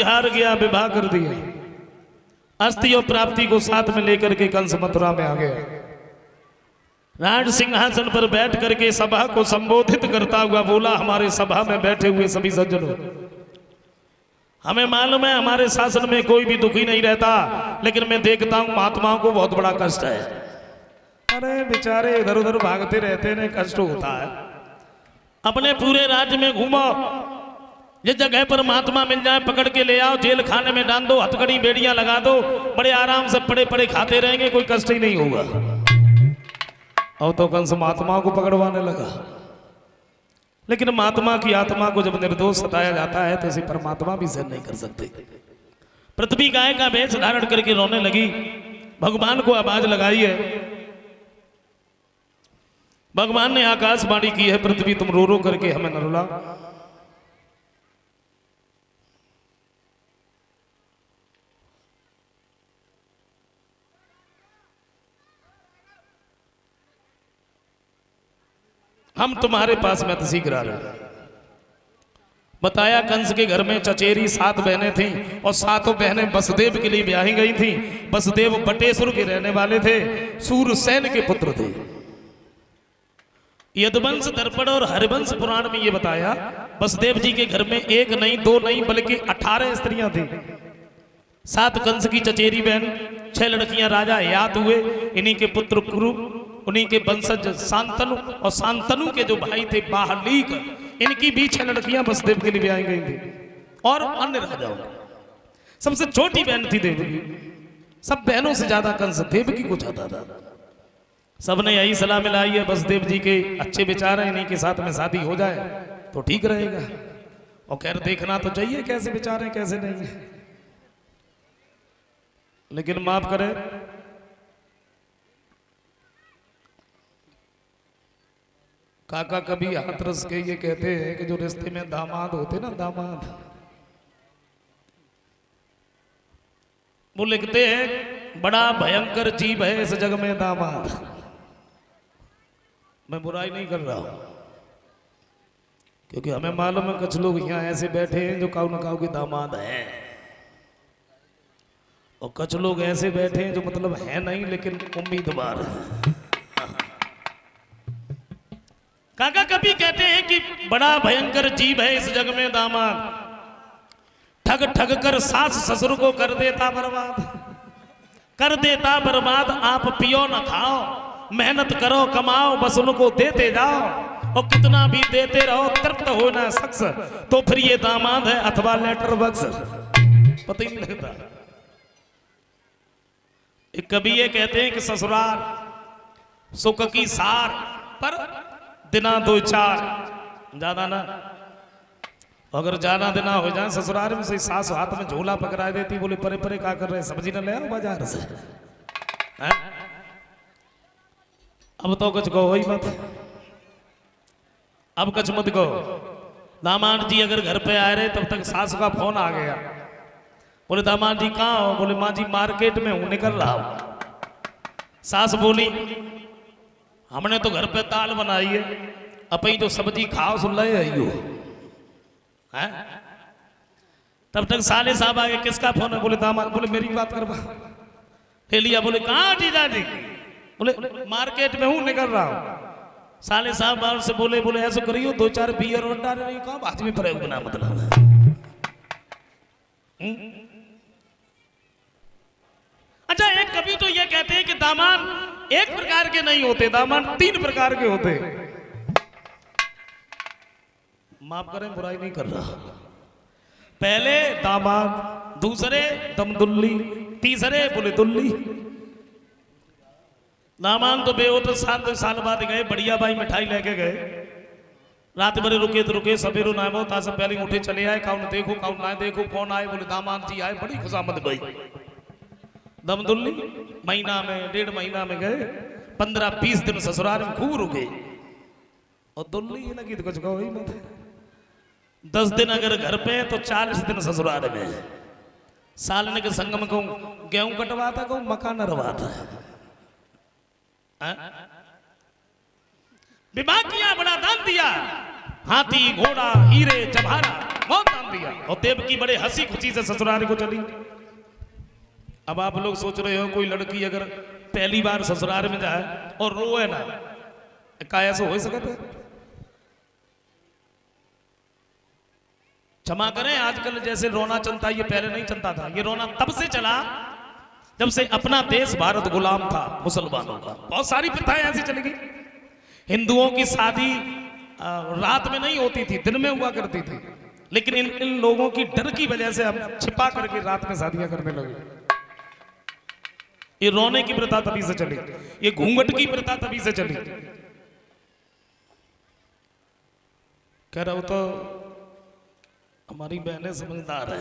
हार गया, विवाह कर दिया। अस्थि और प्राप्ति को साथ में लेकर के कंस मथुरा में आ गया। राज सिंहासन पर बैठ करके सभा को संबोधित करता हुआ बोला, हमारे सभा में बैठे हुए सभी सज्जनों, हमें मालूम है हमारे शासन में कोई भी दुखी नहीं रहता, लेकिन मैं देखता हूं महात्माओं को बहुत बड़ा कष्ट है। अरे बेचारे इधर उधर भागते रहते हैं, कष्ट होता है। अपने पूरे राज्य में घूमो, जिस जगह पर महात्मा मिल जाए पकड़ के ले आओ, जेल खाने में डाल दो, हथकड़ी बेड़ियां लगा दो, बड़े आराम से पड़े पड़े खाते रहेंगे, कोई कष्ट ही नहीं होगा। और तो कंस महात्माओं को पकड़वाने लगा। लेकिन महात्मा की आत्मा को जब निर्दोष सताया जाता है तो इसे परमात्मा भी सहन नहीं कर सकते। पृथ्वी गाय का वेश धारण करके रोने लगी, भगवान को आवाज लगाई है। भगवान ने आकाशवाणी की है, पृथ्वी तुम रो रो करके हमें न रुला। हम तुम्हारे पास में शीघ्र आ रहे। बताया कंस के घर में चचेरी 7 बहनें थीं और 7 बहनें वसुदेव के लिए ब्याही गई थीं। वसुदेव बटेश्वर के रहने वाले थे, सूरसेन के पुत्र थे। यदुवंश दर्पण और हरिवंश पुराण में ये बताया, वसुदेव जी के घर में 1 नहीं 2 नहीं बल्कि 18 स्त्रियां थी। 7 कंस की चचेरी बहन, 6 लड़कियां राजा यात हुए, इन्हीं के पुत्र कुरु, उन्हीं के वंशज शांतनु, और शांतनु के जो भाई थे बाहलीक, इनकी भी 6 लड़कियां वसुदेव के लिए ब्याही गई थी। और अन्य राजाओं, सबसे छोटी बहन थी देवकी। सब बहनों से ज्यादा कंस देवकी को चाहता था। सबने यही सलाह मिलाई है, वसुदेव जी के अच्छे विचार हैं, इन्हीं के साथ में शादी हो जाए तो ठीक रहेगा। और खैर देखना तो चाहिए कैसे बेचारे कैसे नहीं है, लेकिन माफ करें काका कभी हाथरस के ये कहते हैं कि जो रिश्ते में दामाद होते ना दामाद, वो लिखते हैं बड़ा भयंकर जीव है इस जग में दामाद। मैं बुराई नहीं कर रहा हूं, क्योंकि हमें मालूम है कुछ लोग यहाँ ऐसे बैठे हैं जो काऊ न काऊ के दामाद हैं, और कुछ लोग ऐसे बैठे हैं जो मतलब है नहीं लेकिन उम्मीदवार है। काका कभी कहते हैं कि बड़ा भयंकर जीव है इस जग में दामाद, ठग ठग कर सास ससुर को कर देता बर्बाद, कर देता बर्बाद। आप पियो न खाओ, मेहनत करो कमाओ, बस उनको देते जाओ, और कितना भी देते रहो तृप्त हो ना शख्स, तो फिर ये दामाद है अथवा लेटर बक्स, पता ही नहीं लगता। एक कभी ये कहते हैं कि ससुराल सुख की सार, पर दिना दो चार, ज्यादा ना। अगर ज्यादा दिना हो जाए ससुराल में से सास हाथ में झोला पकड़ा देती, बोले परे परे क्या कर रहे, सब्जी न ले आओ बाजार से। अब तो कुछ कहो ही मत, अब कुछ मत कहो। दामाद जी अगर घर पे आ रहे तब तक सास का फोन आ गया, बोले दामाद जी कहाँ हो, बोले माँ जी मार्केट में हूं निकल रहा हूं। सास बोली हमने तो घर पे दाल बनाई है, अपनी जो सब्जी खाओ सुन ले आइयो। तब तक साले साहब आगे किसका फोन है, बोले दामाद, बोले मेरी बात करवा। ले लिया, बोले कहाँ जीजा जी, बोले मार्केट में हूं निकल रहा हूं। साले साहब बाहर से बोले, बोले ऐसा करियो दो चार बियर और डाल रही कहाँ बात में पड़े बिना मतलब। अच्छा एक कभी तो ये कहते हैं कि दामाद एक प्रकार के नहीं होते, दामाद 3 प्रकार के होते। माफ करें बुराई नहीं कर रहा। पहले दामाद, दूसरे दमदुल्ली, तीसरे बोले दुल्ली। दामाद तो बेहोश 7 साल बाद गए, बढ़िया भाई मिठाई लेके गए, रात भर रुके तो रुके, सवेरो ना वो था सब पहले उठे चले आए, काउन देखो काउन ना देखो, फोन आए, बोले दामाद जी आए, बड़ी खुशामद भाई। दमदुल्ली महीना में 1.5 महीना में गए, 15-20 दिन ससुराल में खूब रुके, और दुल्ली ये लगी तो कुछ कहो ही मत। 10 दिन अगर घर पे तो 40 दिन ससुराल में। सालने के संगम को गेहूं कटवाता को मकान रवाता। विवाह किया, बड़ा दान दिया, हाथी घोड़ा हीरे जवाहरा बहुत दान दिया, और देवकी बड़े हंसी खुशी से ससुराल को चली। अब आप लोग सोच रहे हो कोई लड़की अगर पहली बार ससुराल में जाए और रोए ना, क्या ऐसा हो सकता है? क्षमा करें, आजकल जैसे रोना चलता ये पहले नहीं चलता था। ये रोना तब से चला जब से अपना देश भारत गुलाम था मुसलमानों का। बहुत सारी प्रथाएं ऐसी चली गई। हिंदुओं की शादी रात में नहीं होती थी, दिन में हुआ करती थी, लेकिन इन लोगों की डर की वजह से हम छिपा करके रात में शादियां करने लगे। ये रोने की प्रथा तभी से चली, ये घूंघट की प्रथा तभी से चली। कह रहा हूं तो हमारी बहनें समझदार है,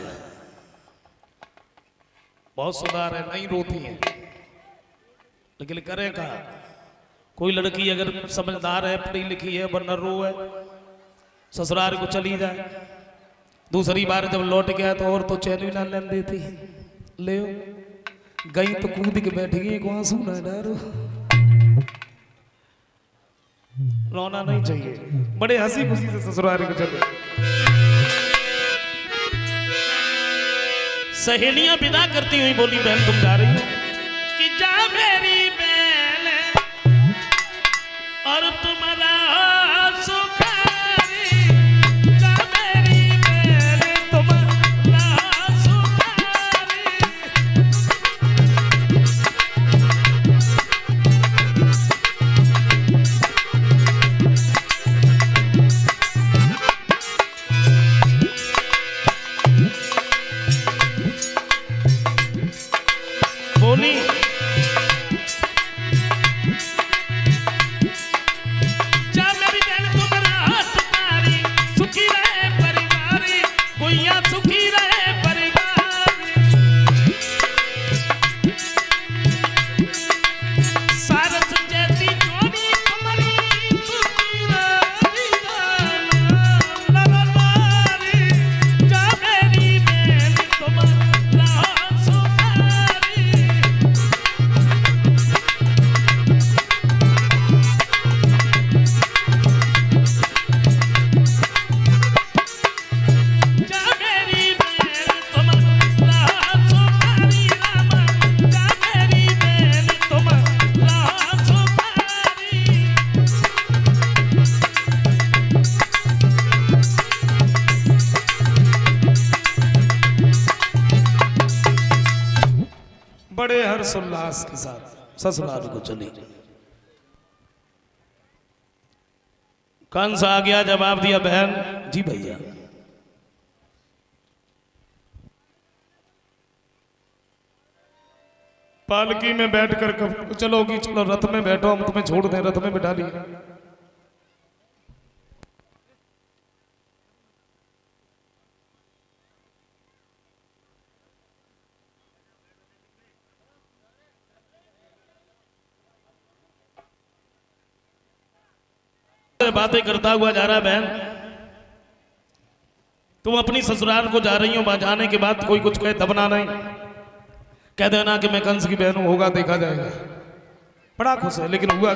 बहुत सुधार है, नहीं रोती हैं, लेकिन करे का कोई लड़की अगर समझदार है, पढ़ी लिखी है, वरना रो है, ससुराल को चली जाए, दूसरी बार जब लौट गया तो और तो चैन भी ना लेन देती। ले गई तो कूद के बैठ गई, को आंसू ना डालो। रोना नहीं चाहिए, बड़े हंसी खुशी से ससुराल को चले। सहेलियां विदा करती हुई बोली बहन तुम जा रही हो कि जा मेरी बहन और तुम्हारा सुखारी, जा मेरी बहन तुम्हारा सुखारी। बोली हर्षोल्लास के साथ ससुराल को चली। कंस आ गया, जवाब दिया बहन जी भैया। पालकी में बैठकर कब चलोगी? चलो रथ में बैठो, हम तुम्हें छोड़ दें, रथ में बैठा लिया। बातें करता हुआ जा रहा, बहन तुम अपनी ससुराल को जा रही हो, वहां जाने के बाद कोई कुछ कहे दबना नहीं, कह देना कि मैं कंस की बहन हूं, होगा देखा जाएगा। बड़ा खुश है, लेकिन हुआ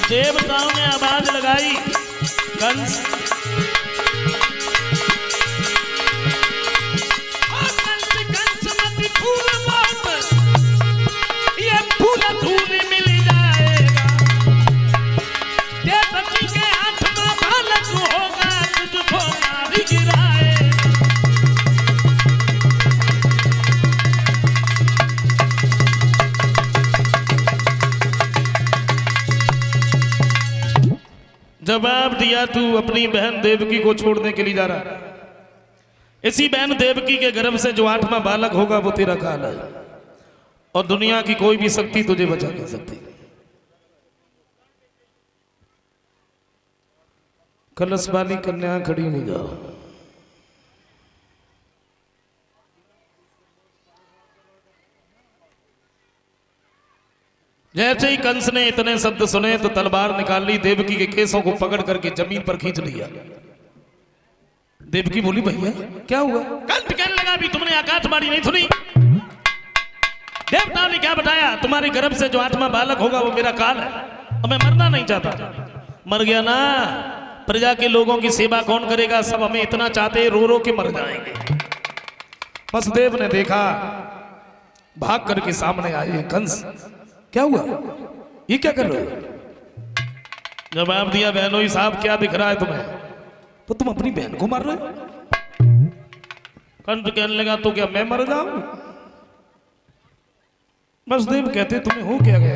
देवताओं ने आवाज लगाई, कंस कंस मत फूल मत, ये फूल धूल मिल जाएगा, देवकी के हाथ में बालक होगा, तुझको मार गिराएगा। जवाब दिया, तू अपनी बहन देवकी को छोड़ने के लिए जा रहा है। इसी बहन देवकी के गर्भ से जो 8वां बालक होगा वो तेरा काल है, और दुनिया की कोई भी शक्ति तुझे बचा नहीं सकती। कलश वाली कन्या खड़ी हो जाओ। जैसे ही कंस ने इतने शब्द सुने तो तलवार निकाल ली, देवकी के केसों को पकड़ करके जमीन पर खींच लिया। देवकी बोली, भैया क्या हुआ? कंस कहने लगा, भी तुमने आकाशवाणी नहीं सुनी? देवता ने क्या बताया? तुम्हारे गर्भ से जो 8वां बालक होगा वो मेरा काल है, और मैं मरना नहीं चाहता। मर गया ना, प्रजा के लोगों की सेवा कौन करेगा? सब हमें इतना चाहते रो रो के मर जाएंगे। वसुदेव ने देखा, भाग करके सामने आए, कंस क्या हुआ? ये क्या कर रहे हो? जवाब दिया, बहनों साहब क्या दिख रहा है तुम्हें? तो तुम अपनी बहन को मार रहे हो। कंस कहने लगा, तो क्या मैं मर जाऊं? वसुदेव कहते, तुम्हें हो क्या गया?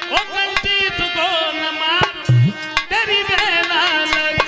ओ कंसी तुझको न मार, तेरी बेला लगी।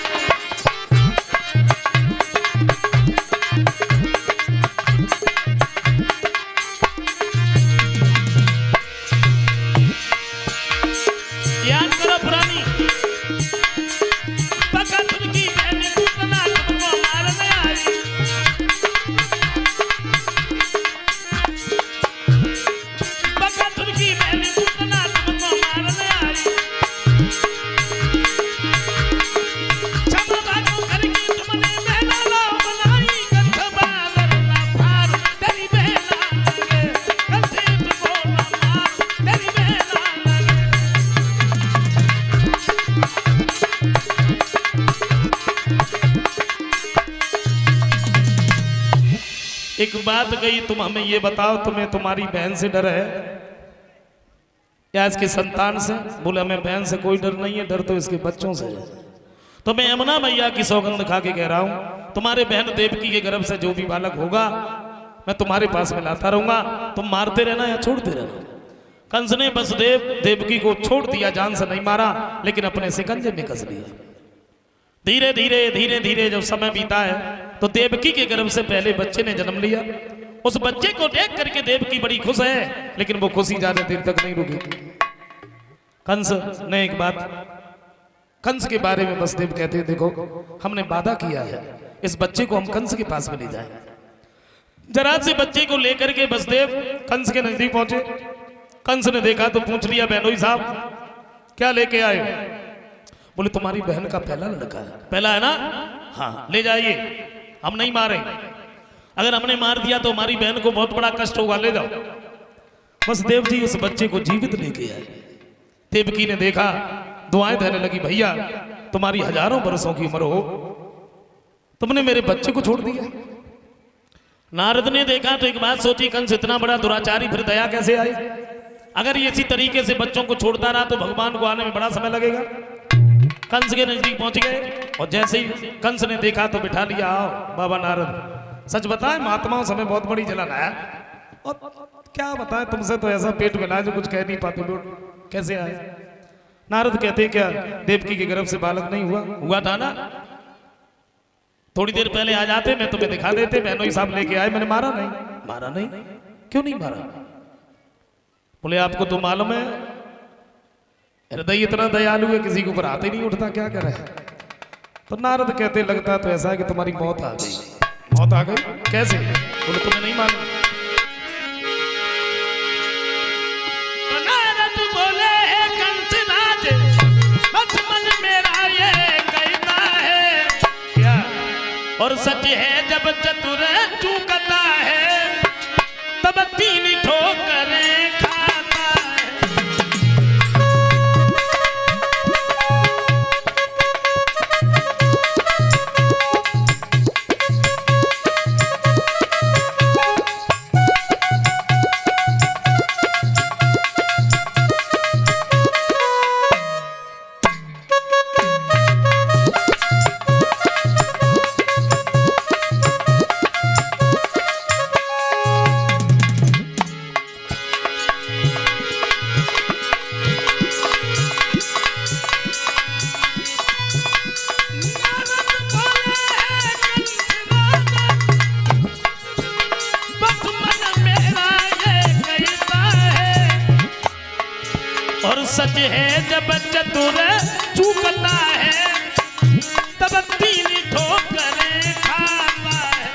एक बात कही, तुम हमें ये बताओ, तुम्हें तुम्हारी बहन से डर है या इसके संतान से? बोले, हमें बहन से कोई डर नहीं है, डर तो इसके बच्चों से है। तो मैं यमुना मैया की सौगंध खा के कह रहा हूं, तुम्हारे बहन देवकी के गर्भ से जो भी बालक होगा मैं तुम्हारे पास में लाता रहूंगा, तुम मारते रहना या छोड़ते रहना। कंस ने वसुदेव देवकी को छोड़ दिया, जान से नहीं मारा, लेकिन अपने शिकंजे में कस लिया। धीरे धीरे जब समय बीता है तो देवकी के गर्भ से पहले बच्चे ने जन्म लिया। उस बच्चे को देख करके देवकी बड़ी खुश है, लेकिन वो खुशी ज्यादा देर तक नहीं रुकी। कंस ने एक बात, कंस के बारे में वसुदेव कहते हैं, देखो हमने वादा किया है इस बच्चे को हम कंस के पास में ले जाएं। जरा से बच्चे को लेकर के वसुदेव कंस के नजदीक पहुंचे। कंस ने देखा तो पूछ लिया, बहनोई साहब क्या लेके आए? बोले तुम्हारी बहन का पहला लड़का है। पहला है ना? हाँ ले जाइए, हम नहीं मारे, अगर हमने मार दिया तो हमारी बहन को बहुत बड़ा कष्ट होगा, ले जाओ। बस देव जी उस बच्चे को जीवित लेके आए। देवकी ने देखा, दुआएं देने लगी, भैया तुम्हारी हजारों बरसों की उम्र हो, तुमने मेरे बच्चे को छोड़ दिया। नारद ने देखा तो एक बात सोची, कंस इतना बड़ा दुराचारी, फिर दया कैसे आई? अगर ये इसी तरीके से बच्चों को छोड़ता रहा तो भगवान को आने में बड़ा समय लगेगा। कंस के नजदीक पहुंच गए और जैसे ही कंस ने देखा तो बिठा लिया, आओ बाबा नारद, सच बताएं महात्माओं समय बहुत बड़ी जलन है, और क्या बताएं तुमसे तो ऐसा पेट मिला जो कुछ कह नहीं पाते, कैसे आए? नारद कहते क्या देवकी के गर्भ से बालक नहीं हुआ? हुआ था ना, थोड़ी देर पहले आ जाते, मैं तुम्हें दिखा देते, बहनों हिसाब लेके आए, मैंने मारा नहीं। मारा नहीं? क्यों नहीं मारा? बोले आपको तो मालूम है हृदय इतना दयालु है, किसी के ऊपर हाथ ही नहीं उठता, क्या करे? तो नारद कहते लगता तो ऐसा है कि तुम्हारी मौत आ गई। मौत आ गई? कैसे? बोले तुम्हें नहीं मालूम। तो नारद बोले कंस राज बस मन मेरा ये कहता है क्या, और सच है जब चतुर चूकता है तब तीन ठोकरें खाता है। सच है जब चतुर चूकता है तब तीन ठोकरें खाता है।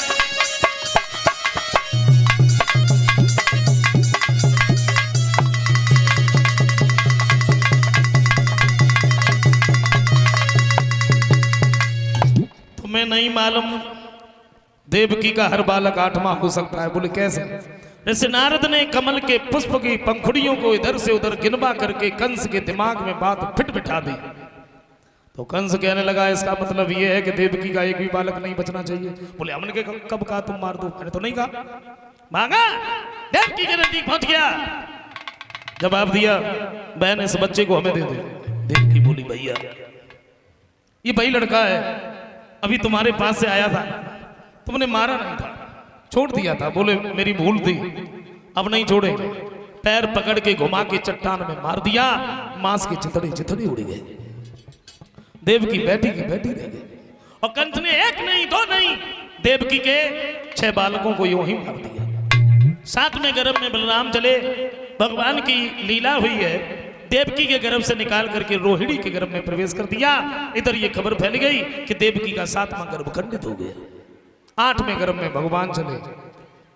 तुम्हें नहीं मालूम देवकी का हर बालक आठवां हो सकता है? बोले कैसे? जैसे नारद ने कमल के पुष्प की पंखुड़ियों को इधर से उधर गिनवा करके कंस के दिमाग में बात फिट बिठा दी, तो कंस कहने लगा इसका मतलब ये है कि देवकी का एक भी बालक नहीं बचना चाहिए। बोले हमने के कब कहा तुम मार दो? मैंने तो नहीं कहा। मांगा, देवकी के नजदीक पहुंच गया, जवाब दिया बहन इस बच्चे को हमें दे दो। देवकी बोली भैया ये वही लड़का है अभी तुम्हारे पास से आया था, तुमने मारा नहीं था, छोड़ दिया था। बोले मेरी भूल थी, अब नहीं छोड़ेंगे। पैर पकड़ के घुमा के चट्टान में मार दिया, मांस के चितड़े चितड़े उड़ गए। देवकी बैठी की बैठी रह गई, और कंस ने एक नहीं दो नहीं देवकी के 6 बालकों को यूं ही मार दिया। साथ में गर्भ में बलराम चले, भगवान की लीला हुई है, देवकी के गर्भ से निकाल करके रोहिणी के गर्भ में प्रवेश कर दिया। इधर ये खबर फैल गई कि देवकी का 7वां गर्भ खंडित हो गया। 8वें गर्भ में भगवान चले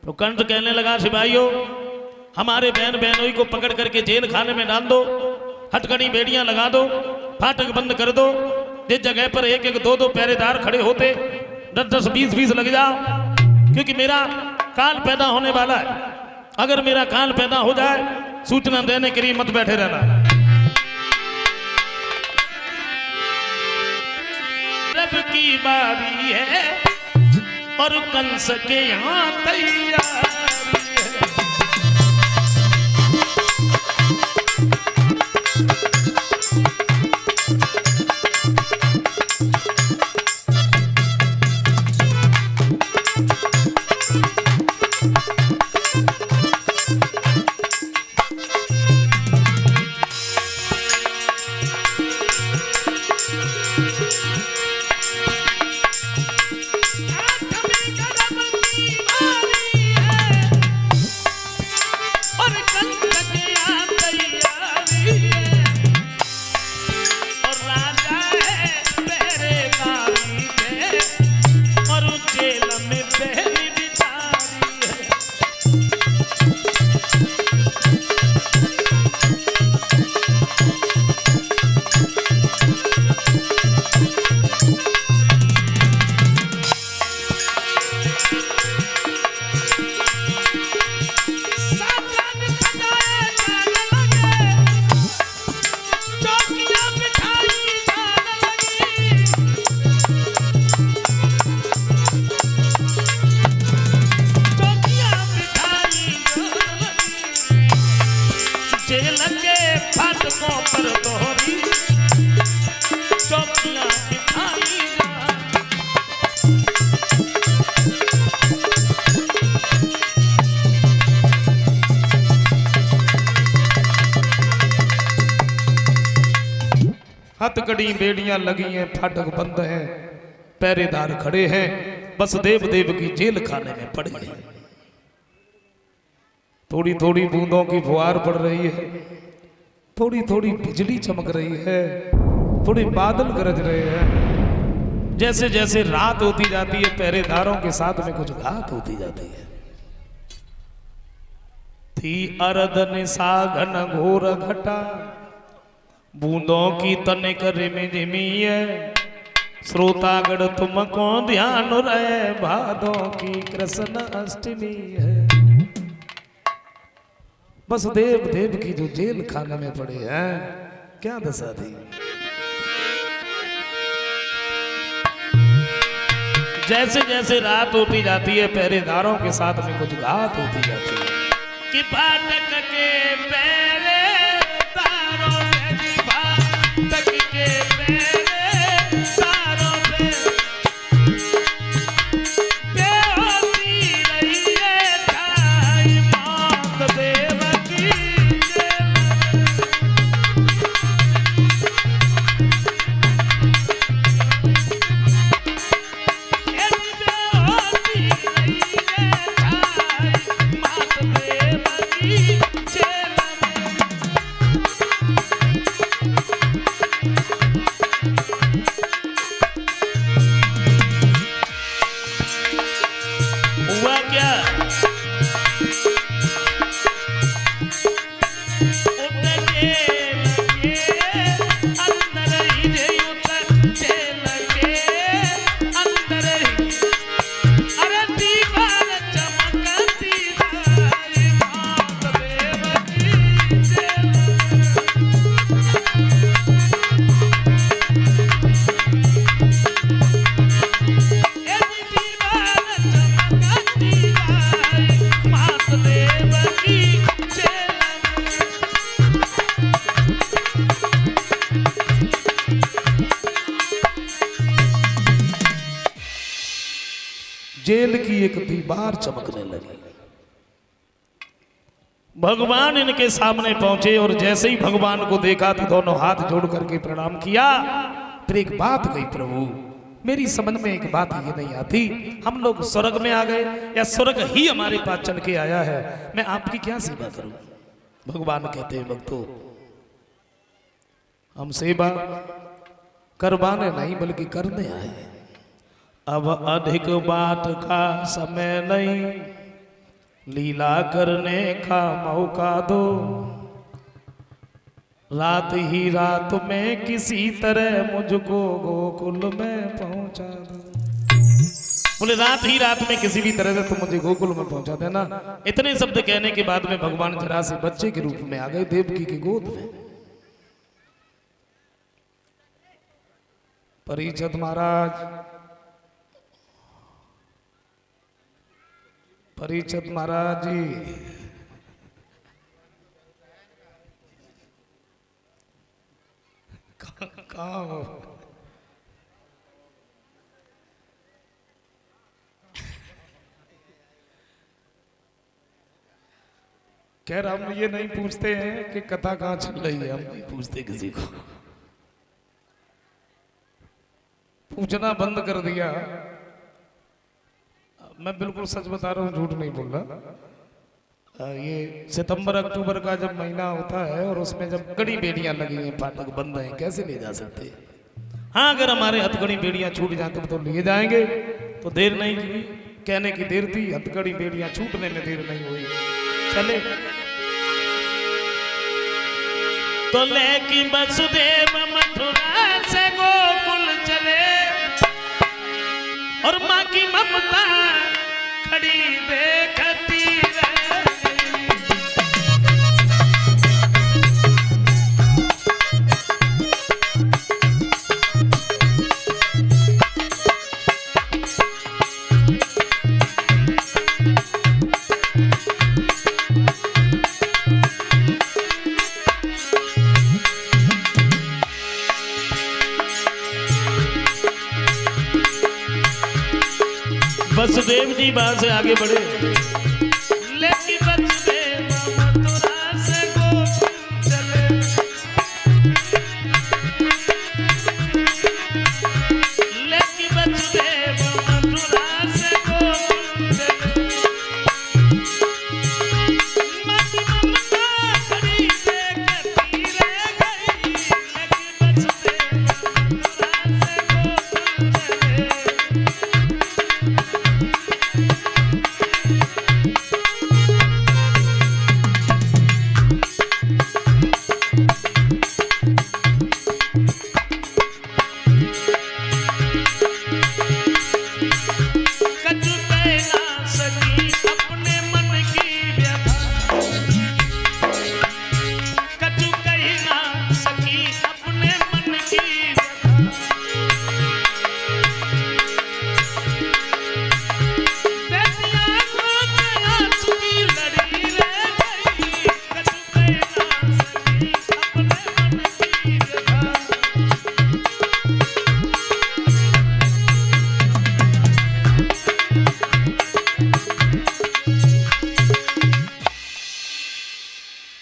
तो कंस कहने लगा सिपाहियों हमारे बहन बहनोई को पकड़ करके जेल खाने में डाल दो, हथकड़ी बेड़ियां लगा दो, फाटक बंद कर दो, जिस जगह पर 1-1 2-2 पहरेदार खड़े होते 10-10 20-20 लग जाओ, क्योंकि मेरा काल पैदा होने वाला है। अगर मेरा काल पैदा हो जाए सूचना देने के लिए मत बैठे रहना। रब की बारी है और कंस के यहाँ तैयारी है। हथकड़ी बेड़ियां लगी हैं, फाटक बंद हैं, पहरेदार खड़े हैं, बस देव देव की जेल खाने में पड़े हैं। थोड़ी थोड़ी बूंदों की फुहार पड़ रही है, थोड़ी थोड़ी बिजली चमक रही है, थोड़ी बादल गरज रहे हैं। जैसे जैसे रात होती जाती है, पहरेदारों के साथ में कुछ घात होती जाती है। थी अरद निशा घन घोर घटा, बूंदों की तनिक रिमि झिमी है। श्रोतागढ़ तुमको ध्यान रहे, भादों की कृष्ण अष्टमी है। बस देव देव की जो जेल खाने में पड़े हैं, क्या दशा थी। जैसे जैसे रात होती जाती है, पहरेदारों के साथ में कुछ घात होती जाती है कि फाटक के पहरेदारों ने, फाटक के पहरेदारों ने बेहोशी रही है ठाई मौत देव की जेल की एक दीवार चमकने लगी। भगवान इनके सामने पहुंचे और जैसे ही भगवान को देखा तो दोनों हाथ जोड़ करके प्रणाम किया। फिर एक बात कही, प्रभु मेरी समझ में एक बात ये नहीं आती, हम लोग स्वर्ग में आ गए या स्वर्ग ही हमारे पास चल के आया है, मैं आपकी क्या सेवा करूं। भगवान कहते हैं, भक्तों हम सेवा करवाने नहीं बल्कि करने आए। अब अधिक बात का समय नहीं, लीला करने का मौका दो। रात ही रात में किसी तरह मुझको गोकुल में पहुंचा दो। बोले रात ही रात में किसी भी तरह से तुम मुझे गोकुल में पहुंचा देना। इतने शब्द कहने के बाद में भगवान जरा से बच्चे के रूप में आ गए देवकी की गोद में। परीक्षित महाराज जी कहाँ हो? खैर हम ये नहीं पूछते हैं कि कथा कहाँ चल रही है, हम नहीं पूछते किसी को, पूछना बंद कर दिया। मैं बिल्कुल सच बता रहा हूँ, झूठ नहीं बोल रहा। ये सितंबर अक्टूबर का जब महीना होता है और उसमें जब कड़ी बेड़ियां लगी हैं, फाटक बंद हैं, कैसे ले जा सकते। हाँ अगर हमारे हथकड़ी बेड़ियां छूट जाते तो लिए जाएंगे। तो देर नहीं की, कहने की देर थी, हथकड़ी बेड़ियां छूटने में देर नहीं हुई। चले तो लेकिन वसुदेव मथुरा से गो और माँ की ममता खड़ी देखती रह वसुदेव जी वहां से आगे बढ़े। लेकिन वसुदेव मथुरा से गोकुल चले, लेकिन वसुदेव मथुरा से गोकुल चले। मत ममता खड़ी देखती रह गई, लेकिन वसुदेव मथुरा से गोकुल चले।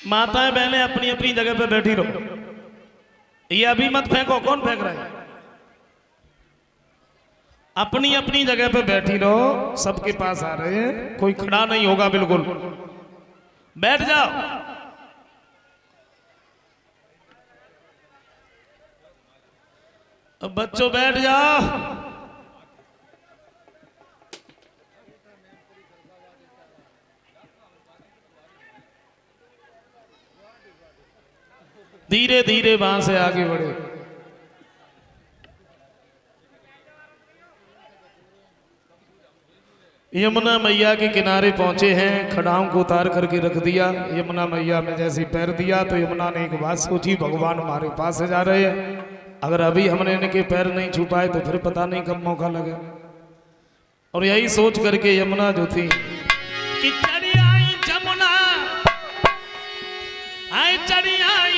माताएं बहनें अपनी अपनी जगह पे बैठी रहो, ये अभी मत फेंको। कौन फेंक रहा है? अपनी अपनी जगह पे बैठी रहो, सबके पास आ रहे हैं, कोई खड़ा नहीं होगा, बिल्कुल बैठ जाओ। अब बच्चों बैठ जाओ। धीरे धीरे वहां से आगे बढ़े। यमुना मैया के किनारे पहुंचे हैं, खड़ाओं को उतार करके रख दिया। यमुना मैया में जैसे पैर दिया तो यमुना ने एक बात सोची, भगवान हमारे पास से जा रहे हैं, अगर अभी हमने इनके पैर नहीं छुपाए तो फिर पता नहीं कब मौका लगे। और यही सोच करके यमुना जो थी कि चढ़ी आई जमुना, आई चढ़ी आई